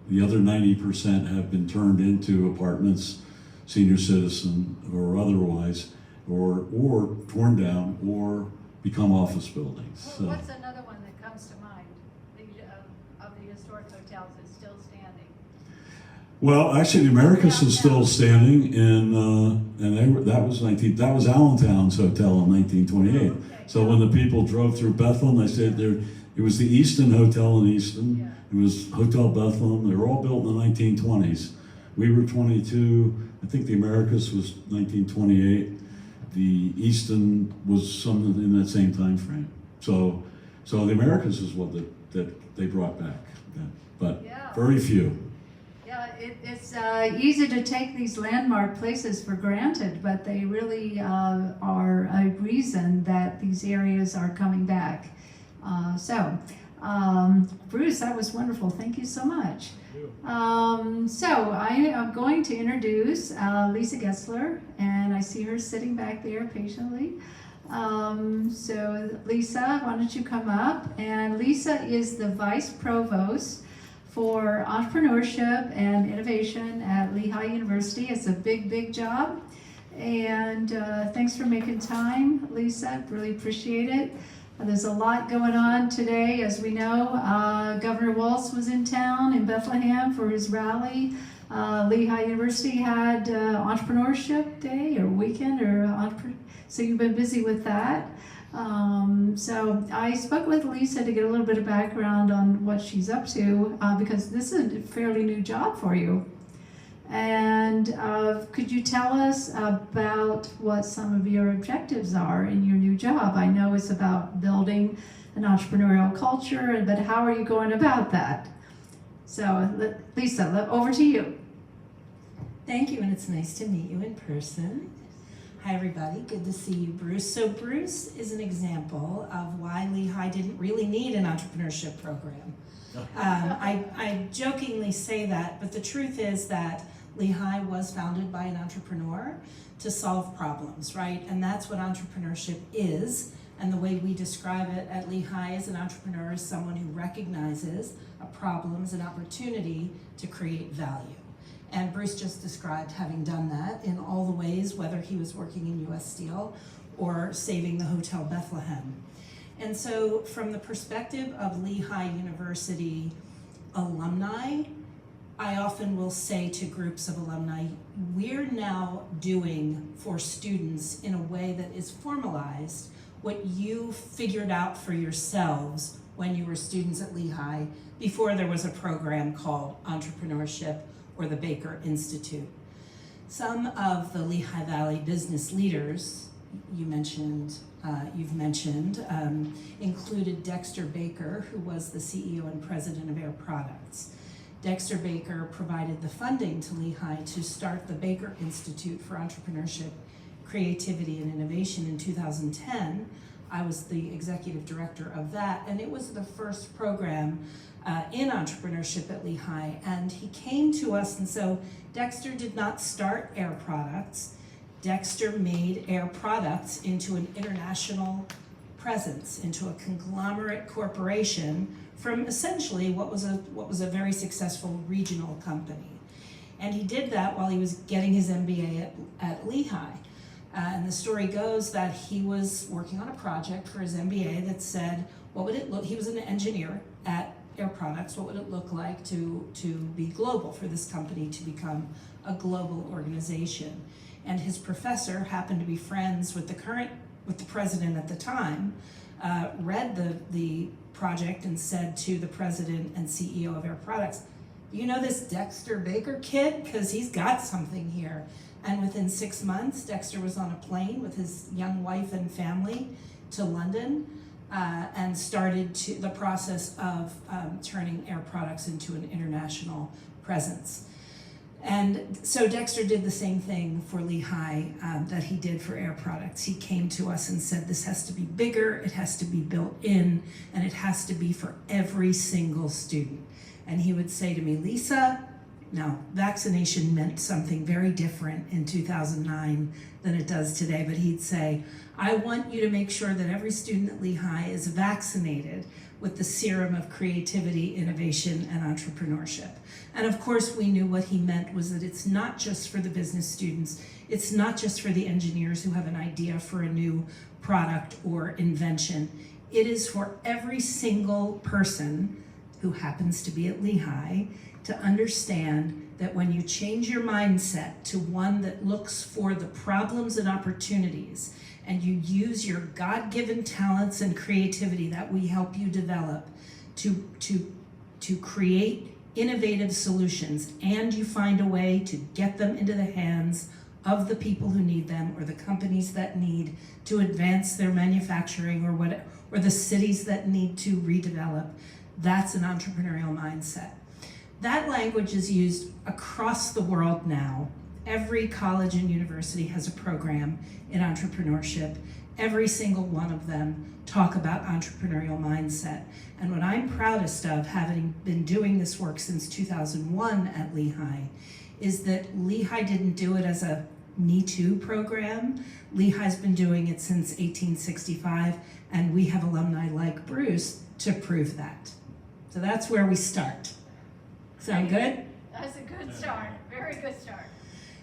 The other 90% have been turned into apartments, senior citizen or otherwise, or torn down or become office buildings. So. What's another one that comes to mind of the historic hotels that's still standing? Well, actually, the Americas is still standing, that was Allentown's hotel in 1928. So when the people drove through Bethlehem, they said it was the Easton Hotel in Easton. It was Hotel Bethlehem. They were all built in the 1920s. We were 22. I think the Americas was 1928. The Easton was something in that same time frame. So the Americas is what that they brought back, but very few. Yeah, it's easy to take these landmark places for granted, but they really are a reason that these areas are coming back. Bruce, that was wonderful. Thank you so much. So I am going to introduce Lisa Getzler, and I see her sitting back there patiently. So Lisa, why don't you come up? And Lisa is the Vice Provost for Entrepreneurship and Innovation at Lehigh University. It's a big, big job. And thanks for making time, Lisa. Really appreciate it. There's a lot going on today. As we know, Governor Walz was in town in Bethlehem for his rally. Lehigh University had Entrepreneurship Day or weekend, so you've been busy with that. So I spoke with Lisa to get a little bit of background on what she's up to, because this is a fairly new job for you. And could you tell us about what some of your objectives are in your new job? I know it's about building an entrepreneurial culture, but how are you going about that? So Lisa, over to you. Thank you, and it's nice to meet you in person. Hi everybody, good to see you, Bruce. So Bruce is an example of why Lehigh didn't really need an entrepreneurship program. I jokingly say that, but the truth is that Lehigh was founded by an entrepreneur to solve problems, right? And that's what entrepreneurship is. And the way we describe it at Lehigh as an entrepreneur is someone who recognizes a problem as an opportunity to create value. And Bruce just described having done that in all the ways, whether he was working in U.S. Steel or saving the Hotel Bethlehem. And so from the perspective of Lehigh University alumni, I often will say to groups of alumni, we're now doing for students in a way that is formalized what you figured out for yourselves when you were students at Lehigh before there was a program called entrepreneurship or the Baker Institute. Some of the Lehigh Valley business leaders you've mentioned, included Dexter Baker, who was the CEO and president of Air Products. Dexter Baker provided the funding to Lehigh to start the Baker Institute for Entrepreneurship, Creativity, and Innovation in 2010. I was the executive director of that, and it was the first program in entrepreneurship at Lehigh. And he came to us, and so Dexter did not start Air Products. Dexter made Air Products into an international presence, into a conglomerate corporation from essentially what was a very successful regional company. And he did that while he was getting his MBA at Lehigh. And the story goes that he was working on a project for his MBA that said, what would it look, he was an engineer at Air Products, what would it look like to be global, for this company to become a global organization? And his professor happened to be friends with the president at the time, read the project and said to the president and CEO of Air Products, you know this Dexter Baker kid? Because he's got something here. And within 6 months, Dexter was on a plane with his young wife and family to London and started the process of turning Air Products into an international presence. And so Dexter did the same thing for Lehigh that he did for Air Products. He came to us and said, this has to be bigger, it has to be built in, and it has to be for every single student. And he would say to me, Lisa, now vaccination meant something very different in 2009 than it does today, but he'd say, I want you to make sure that every student at Lehigh is vaccinated with the serum of creativity, innovation, and entrepreneurship. And of course, we knew what he meant was that it's not just for the business students, it's not just for the engineers who have an idea for a new product or invention. It is for every single person who happens to be at Lehigh to understand that when you change your mindset to one that looks for the problems and opportunities, and you use your God-given talents and creativity that we help you develop to create innovative solutions, and you find a way to get them into the hands of the people who need them, or the companies that need to advance their manufacturing, or the cities that need to redevelop, that's an entrepreneurial mindset. That language is used across the world now. Every college and university has a program in entrepreneurship. Every single one of them talk about entrepreneurial mindset. And what I'm proudest of, having been doing this work since 2001 at Lehigh, is that Lehigh didn't do it as a Me Too program. Lehigh's been doing it since 1865, and we have alumni like Bruce to prove that. So that's where we start. Sound good? That's a good start, very good start.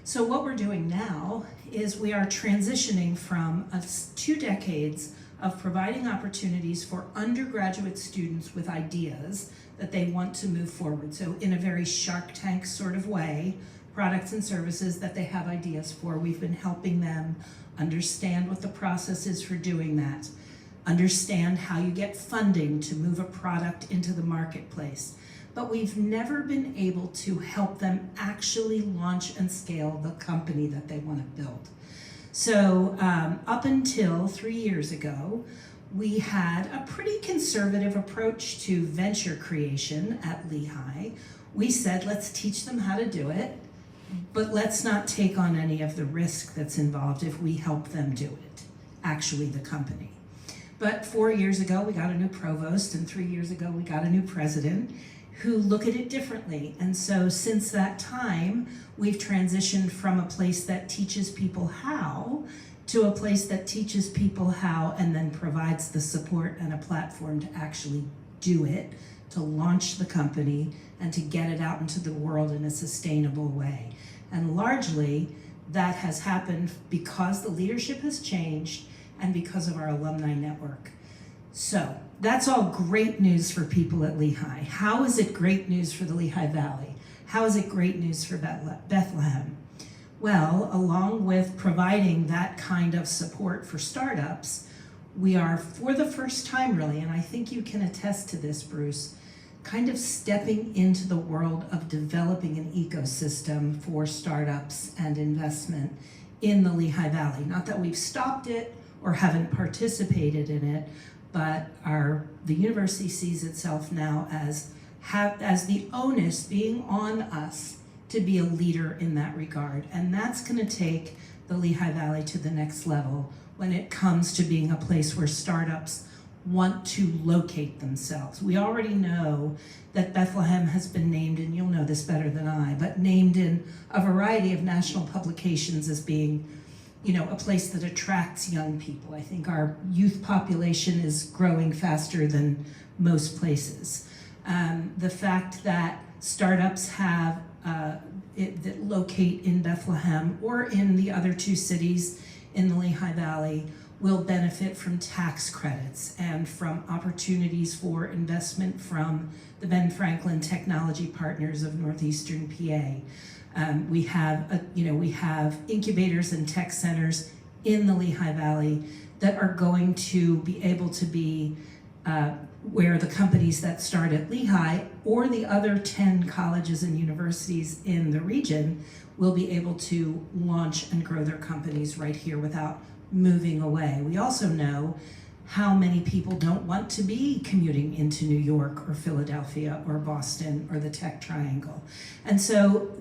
So what we're doing now is we are transitioning from 2 decades of providing opportunities for undergraduate students with ideas that they want to move forward. So in a very Shark Tank sort of way, products and services that they have ideas for. We've been helping them understand what the process is for doing that, understand how you get funding to move a product into the marketplace. But we've never been able to help them actually launch and scale the company that they want to build. So up until 3 years ago, we had a pretty conservative approach to venture creation at Lehigh. We said, let's teach them how to do it, but let's not take on any of the risk that's involved if we help them do it, actually the company. But 4 years ago, we got a new provost, and 3 years ago, we got a new president who look at it differently. And so since that time, we've transitioned from a place that teaches people how to a place that teaches people how and then provides the support and a platform to actually do it, to launch the company, and to get it out into the world in a sustainable way. And largely, that has happened because the leadership has changed and because of our alumni network. So that's all great news for people at Lehigh. How is it great news for the Lehigh Valley? How is it great news for Bethlehem? Well, along with providing that kind of support for startups, we are, for the first time really, and I think you can attest to this, Bruce, kind of stepping into the world of developing an ecosystem for startups and investment in the Lehigh Valley. Not that we've stopped it or haven't participated in it, but the university sees itself now as the onus being on us to be a leader in that regard. And that's gonna take the Lehigh Valley to the next level when it comes to being a place where startups want to locate themselves. We already know that Bethlehem has been named, and you'll know this better than I, but named in a variety of national publications as being, a place that attracts young people. I think our youth population is growing faster than most places. The fact that startups have that locate in Bethlehem or in the other 2 cities in the Lehigh Valley will benefit from tax credits and from opportunities for investment from the Ben Franklin Technology Partners of Northeastern PA. We have incubators and tech centers in the Lehigh Valley that are going to be able to be where the companies that start at Lehigh or the other 10 colleges and universities in the region will be able to launch and grow their companies right here without moving away. We also know how many people don't want to be commuting into New York or Philadelphia or Boston or the Tech Triangle. And so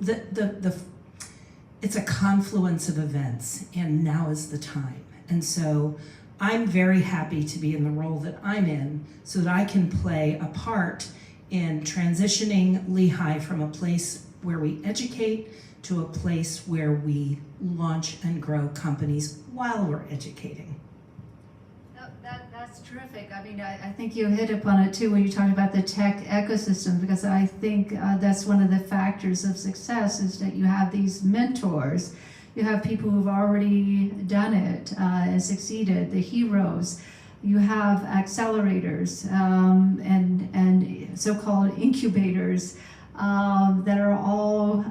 it's a confluence of events, and now is the time. And so I'm very happy to be in the role that I'm in so that I can play a part in transitioning Lehigh from a place where we educate to a place where we launch and grow companies while we're educating. That's terrific. I mean, I think you hit upon it too when you talk about the tech ecosystem, because I think that's one of the factors of success is that you have these mentors. You have people who've already done it and succeeded, the heroes. You have accelerators and so-called incubators that are all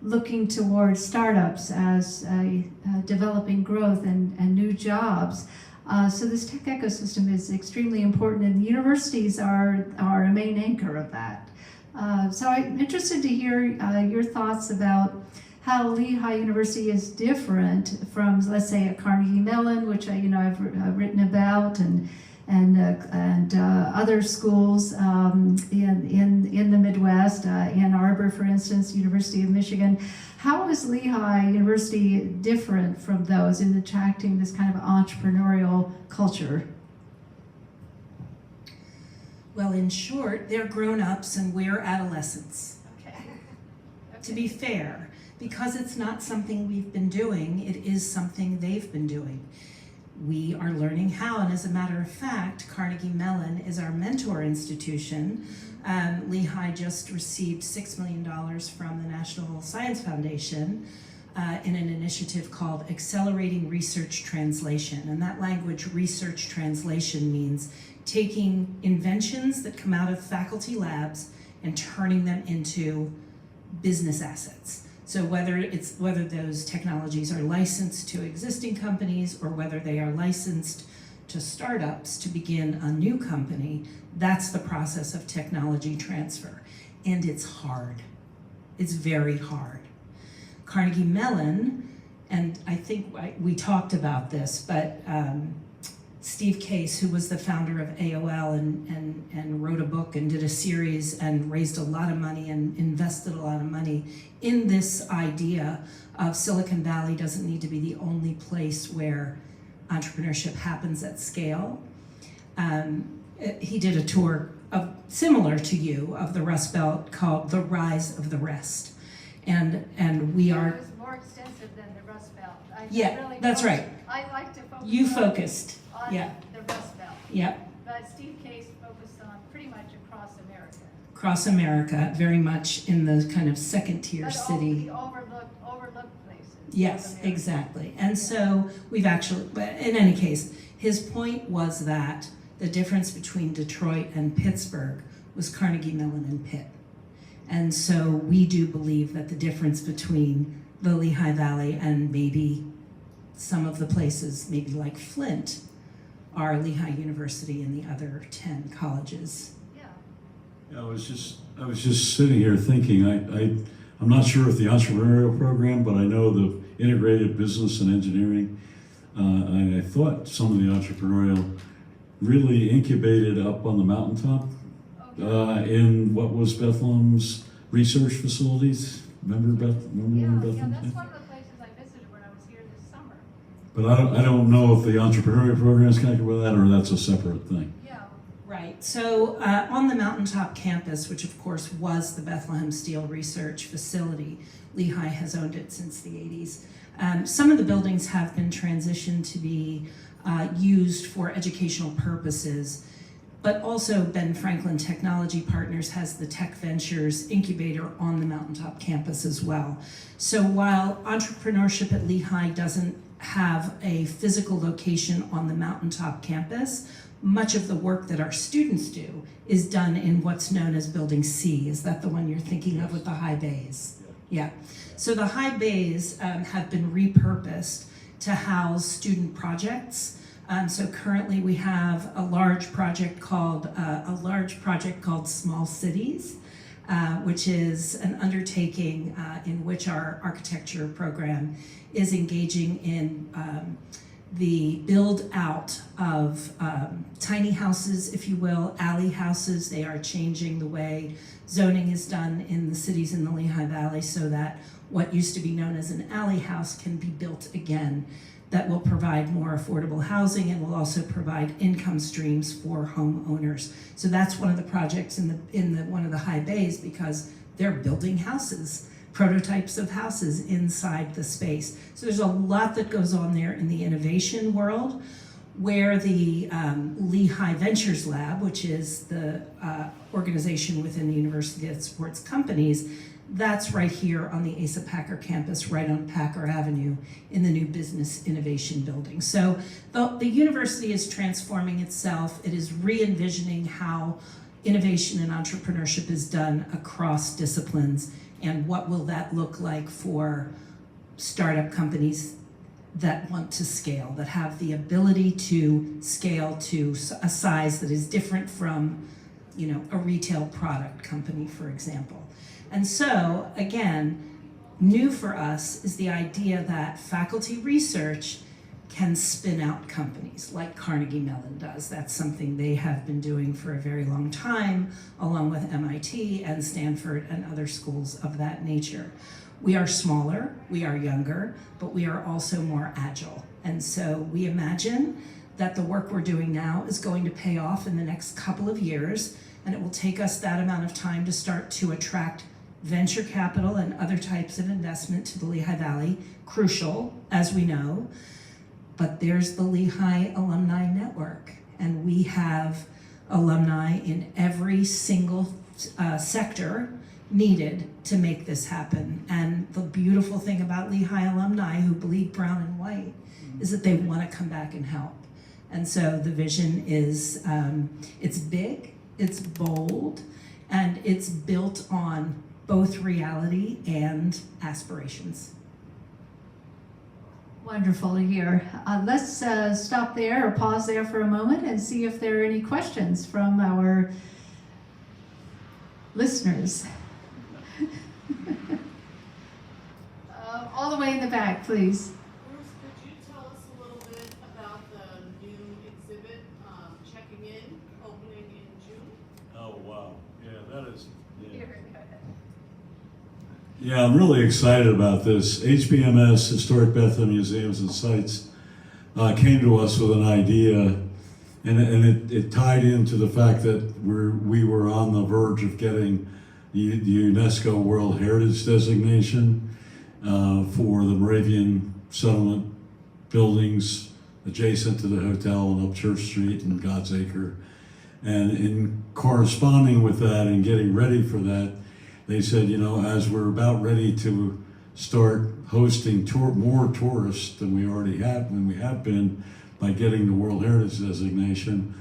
looking towards startups as developing growth and new jobs. So this tech ecosystem is extremely important, and the universities are a main anchor of that. So I'm interested to hear your thoughts about how Lehigh University is different from, let's say, a Carnegie Mellon, which I've written about, and other schools in the Midwest, Ann Arbor, for instance, University of Michigan. How is Lehigh University different from those in attracting this kind of entrepreneurial culture? Well, in short, they're grown-ups and we're adolescents. Okay. To be fair, because it's not something we've been doing, it is something they've been doing. We are learning how, and as a matter of fact, Carnegie Mellon is our mentor institution. Lehigh just received $6 million from the National Science Foundation in an initiative called Accelerating Research Translation. And that language, research translation, means taking inventions that come out of faculty labs and turning them into business assets. So whether those technologies are licensed to existing companies or whether they are licensed to startups to begin a new company, that's the process of technology transfer. And it's hard. It's very hard. Carnegie Mellon, and I think we talked about this, but Steve Case, who was the founder of AOL and wrote a book and did a series and raised a lot of money and invested a lot of money in this idea of Silicon Valley doesn't need to be the only place where entrepreneurship happens at scale. He did a tour similar to you of the Rust Belt called The Rise of the Rest. And we are... It was more extensive than the Rust Belt. That's right. I like to focus You focused. on Yeah. the Rust Belt. Yep. But Steve Case focused on pretty much across America. Across America, very much in the kind of second-tier But city. the overlooked places. Yes, of America. exactly. And so we've actually, but in any case, his point was that the difference between Detroit and Pittsburgh was Carnegie Mellon and Pitt. And so we do believe that the difference between the Lehigh Valley and maybe some of the places, maybe like Flint, are Lehigh University and the other 10 colleges. Yeah, I was just sitting here thinking, I'm not sure if the entrepreneurial program, but I know the integrated business and engineering, and I thought some of the entrepreneurial really incubated up on the mountaintop in what was Bethlehem's research facilities. Remember when Bethlehem? That's one of the places I visited when I was here this summer. But I don't know if the entrepreneurial program is connected with that or that's a separate thing. Yeah. Right, so on the mountaintop campus, which of course was the Bethlehem Steel Research Facility, Lehigh has owned it since the 80s. Some of the buildings have been transitioned to be used for educational purposes, but also Ben Franklin Technology Partners has the Tech Ventures incubator on the mountaintop campus as well. So while entrepreneurship at Lehigh doesn't have a physical location on the mountaintop campus, much of the work that our students do is done in what's known as Building C. Is that the one you're thinking of with the high bays? Yeah. So the high bays have been repurposed to house student projects. So currently we have a large project called Small Cities, which is an undertaking in which our architecture program is engaging in the build out of tiny houses, if you will, alley houses. They are changing the way zoning is done in the cities in the Lehigh Valley so that what used to be known as an alley house can be built again. That will provide more affordable housing and will also provide income streams for homeowners. So that's one of the projects in one of the high bays because they're building houses, prototypes of houses inside the space. So there's a lot that goes on there in the innovation world, where the Lehigh Ventures Lab, which is the organization within the university that supports companies, that's right here on the Asa Packer campus, right on Packer Avenue in the new Business Innovation Building. So the university is transforming itself. It is re-envisioning how innovation and entrepreneurship is done across disciplines, and what will that look like for startup companies that want to scale, that have the ability to scale to a size that is different from, a retail product company, for example. And so, again, new for us is the idea that faculty research can spin out companies like Carnegie Mellon does. That's something they have been doing for a very long time, along with MIT and Stanford and other schools of that nature. We are smaller, we are younger, but we are also more agile. And so we imagine that the work we're doing now is going to pay off in the next couple of years, and it will take us that amount of time to start to attract venture capital and other types of investment to the Lehigh Valley, crucial, as we know. But there's the Lehigh Alumni Network, and we have alumni in every single sector needed to make this happen. And the beautiful thing about Lehigh alumni who bleed brown and white is that they want to come back and help. And so the vision is, it's big, it's bold, and it's built on both reality and aspirations. Wonderful to hear. Let's stop there or pause there for a moment and see if there are any questions from our listeners. All the way in the back, please. Bruce, could you tell us a little bit about the new exhibit, Checking In, opening in June? Oh, wow. Yeah, that is. Yeah, I'm really excited about this. HBMS, Historic Bethlehem Museums and Sites, came to us with an idea, and it tied into the fact that we were on the verge of getting the UNESCO World Heritage designation for the Moravian settlement buildings adjacent to the hotel and up Church Street and God's Acre. And in corresponding with that and getting ready for that, they said, as we're about ready to start hosting more tourists than we already have, when we have been by getting the World Heritage designation,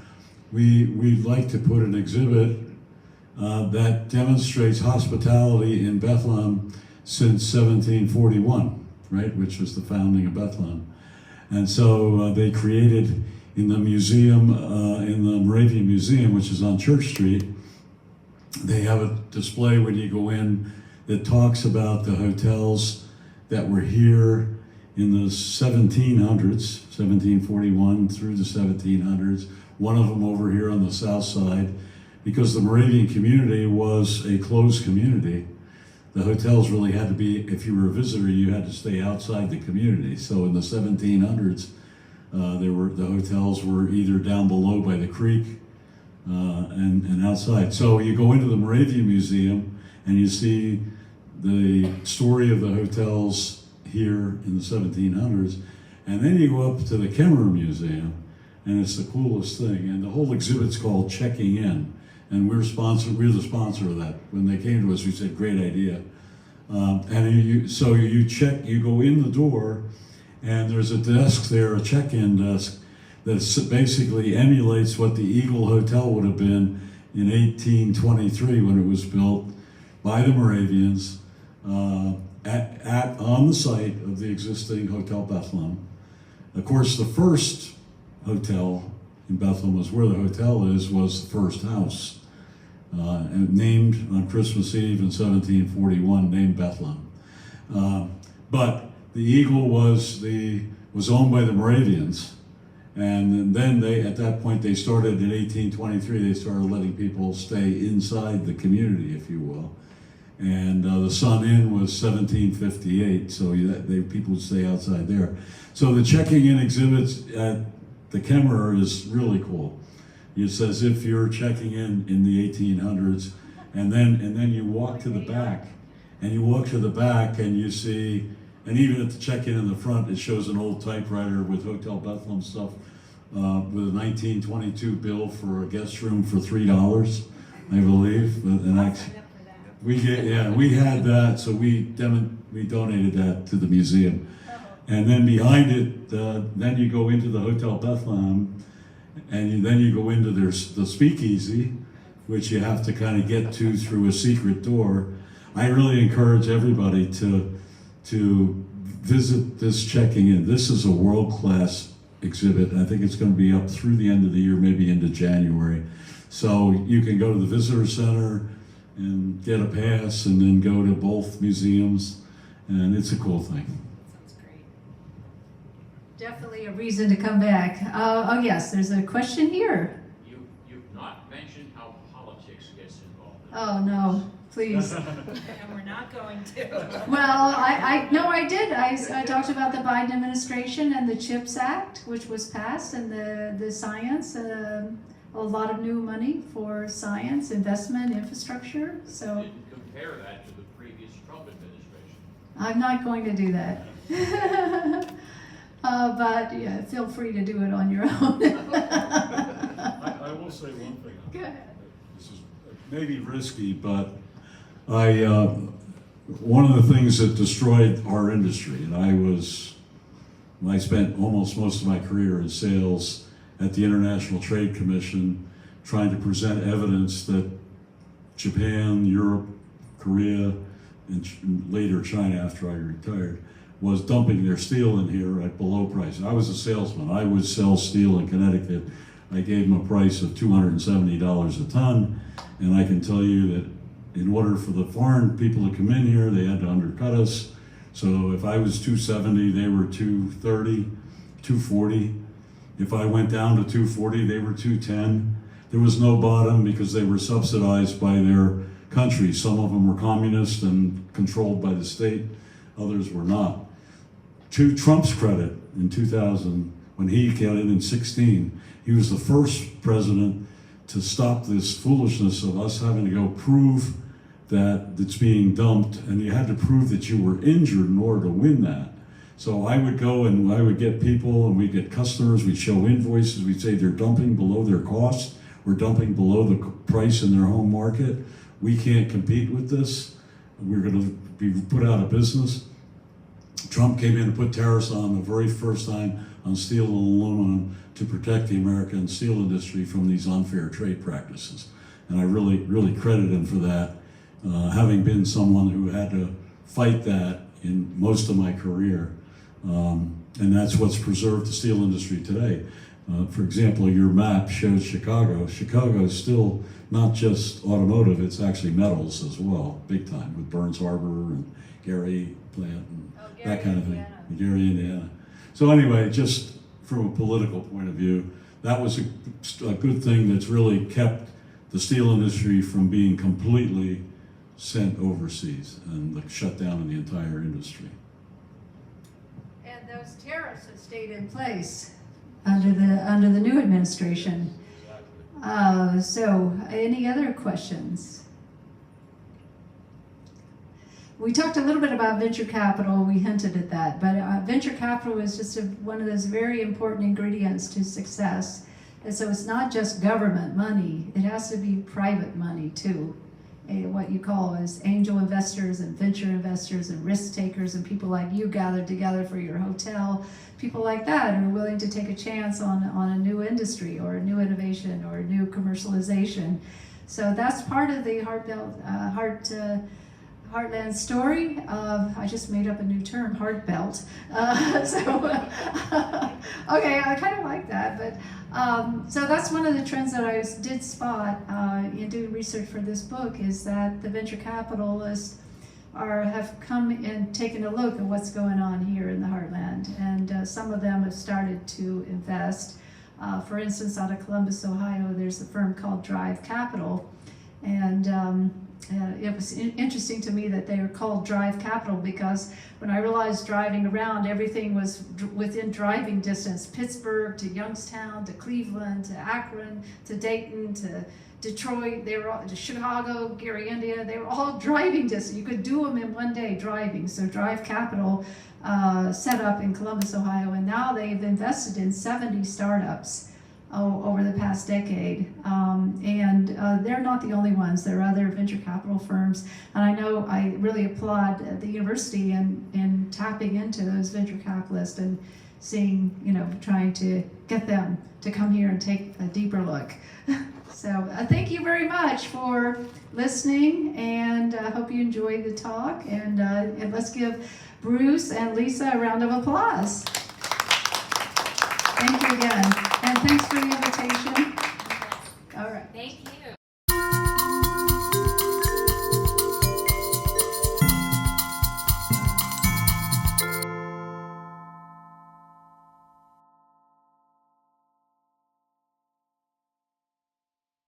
we'd like to put an exhibit that demonstrates hospitality in Bethlehem since 1741, right, which was the founding of Bethlehem. And so they created in the museum, in the Moravian Museum, which is on Church Street, they have a display when you go in that talks about the hotels that were here in the 1700s, 1741 through the 1700s, one of them over here on the south side, because the Moravian community was a closed community. The hotels really had to be, if you were a visitor, you had to stay outside the community. So in the 1700s, the hotels were either down below by the creek and outside. So you go into the Moravian Museum and you see the story of the hotels here in the 1700s, and then you go up to the Kemmerer Museum, and it's the coolest thing. And the whole exhibit's called Checking In, and we're the sponsor of that. When they came to us, we said, great idea. So you go in the door, and there's a desk there, a check-in desk, that basically emulates what the Eagle Hotel would have been in 1823 when it was built by the Moravians on the site of the existing Hotel Bethlehem. Of course, the first hotel in Bethlehem was where the hotel was the first house, and named on Christmas Eve in 1741, named Bethlehem. But the Eagle was owned by the Moravians. And then at that point, they started in 1823, they started letting people stay inside the community, if you will. And the Sun Inn was 1758, so people would stay outside there. So the checking in exhibits at the Kemmerer is really cool. It's as if you're checking in the 1800s, and then you walk to the back, and you see, and even at the check-in in the front, it shows an old typewriter with Hotel Bethlehem stuff, with a 1922 bill for a guest room for $3, I believe. And actually, we had that, so we donated that to the museum. And then behind it, then you go into the Hotel Bethlehem, and then you go into the speakeasy, which you have to kind of get to through a secret door. I really encourage everybody to visit this checking in. This is a world-class exhibit. I think it's going to be up through the end of the year, maybe into January. So you can go to the visitor center and get a pass and then go to both museums, and it's a cool thing. Sounds great. Definitely a reason to come back. Oh yes, there's a question here. You've not mentioned how politics gets involved. Oh no, please. And we're not going to. Well, I did. I talked about the Biden administration and the CHIPS Act, which was passed, and the science, a lot of new money for science, investment, infrastructure. So Didn't compare that to the previous Trump administration. I'm not going to do that. But yeah, feel free to do it on your own. I will say one thing. Go ahead. This is maybe risky, but one of the things that destroyed our industry, and I spent almost most of my career in sales at the International Trade Commission, trying to present evidence that Japan, Europe, Korea, and later China after I retired, was dumping their steel in here at below price. I was a salesman. I would sell steel in Connecticut. I gave them a price of $270 a ton, and I can tell you that in order for the foreign people to come in here, they had to undercut us. So if I was 270, they were 230, 240. If I went down to 240, they were 210. There was no bottom because they were subsidized by their countries. Some of them were communist and controlled by the state, others were not. To Trump's credit, in 2000, when he got in 16, he was the first president to stop this foolishness of us having to go prove that it's being dumped, and you had to prove that you were injured in order to win that. So I would go and I would get people, and we'd get customers, we'd show invoices, we'd say they're dumping below their cost, we're dumping below the price in their home market, we can't compete with this, we're gonna be put out of business. Trump came in and put tariffs on the very first time on steel and aluminum to protect the American steel industry from these unfair trade practices. And I really, really credit him for that, having been someone who had to fight that in most of my career. And that's what's preserved the steel industry today. For example, your map shows Chicago. Chicago is still not just automotive, it's actually metals as well, big time, with Burns Harbor and Gary plant and that kind of thing. Gary, Indiana. So anyway, just from a political point of view, that was a good thing that's really kept the steel industry from being completely sent overseas and the shutdown of the entire industry. And those tariffs have stayed in place under the new administration. So, any other questions? We talked a little bit about venture capital. We hinted at that, but venture capital is just one of those very important ingredients to success. And so it's not just government money; it has to be private money too. What you call as angel investors and venture investors and risk takers and people like you gathered together for your hotel, people like that who are willing to take a chance on a new industry or a new innovation or a new commercialization. So that's part of the Heartland story. I just made up a new term, heart belt. Okay, I kind of like that, but so that's one of the trends that I did spot in doing research for this book, is that the venture capitalists have come and taken a look at what's going on here in the Heartland, and some of them have started to invest. For instance, out of Columbus, Ohio, there's a firm called Drive Capital, and it was interesting to me that they were called Drive Capital because when I realized driving around, everything was within driving distance. Pittsburgh to Youngstown to Cleveland to Akron to Dayton to Detroit, they were all, to Chicago, Gary, India, they were all driving distance. You could do them in one day driving. So Drive Capital set up in Columbus, Ohio, and now they've invested in 70 startups over the past decade. And they're not the only ones. There are other venture capital firms. And I know I really applaud the university in tapping into those venture capitalists and seeing, trying to get them to come here and take a deeper look. So thank you very very much for listening, and I hope you enjoyed the talk. And let's give Bruce and Lisa a round of applause. Thank you again, and thanks for the invitation. All right. Thank you.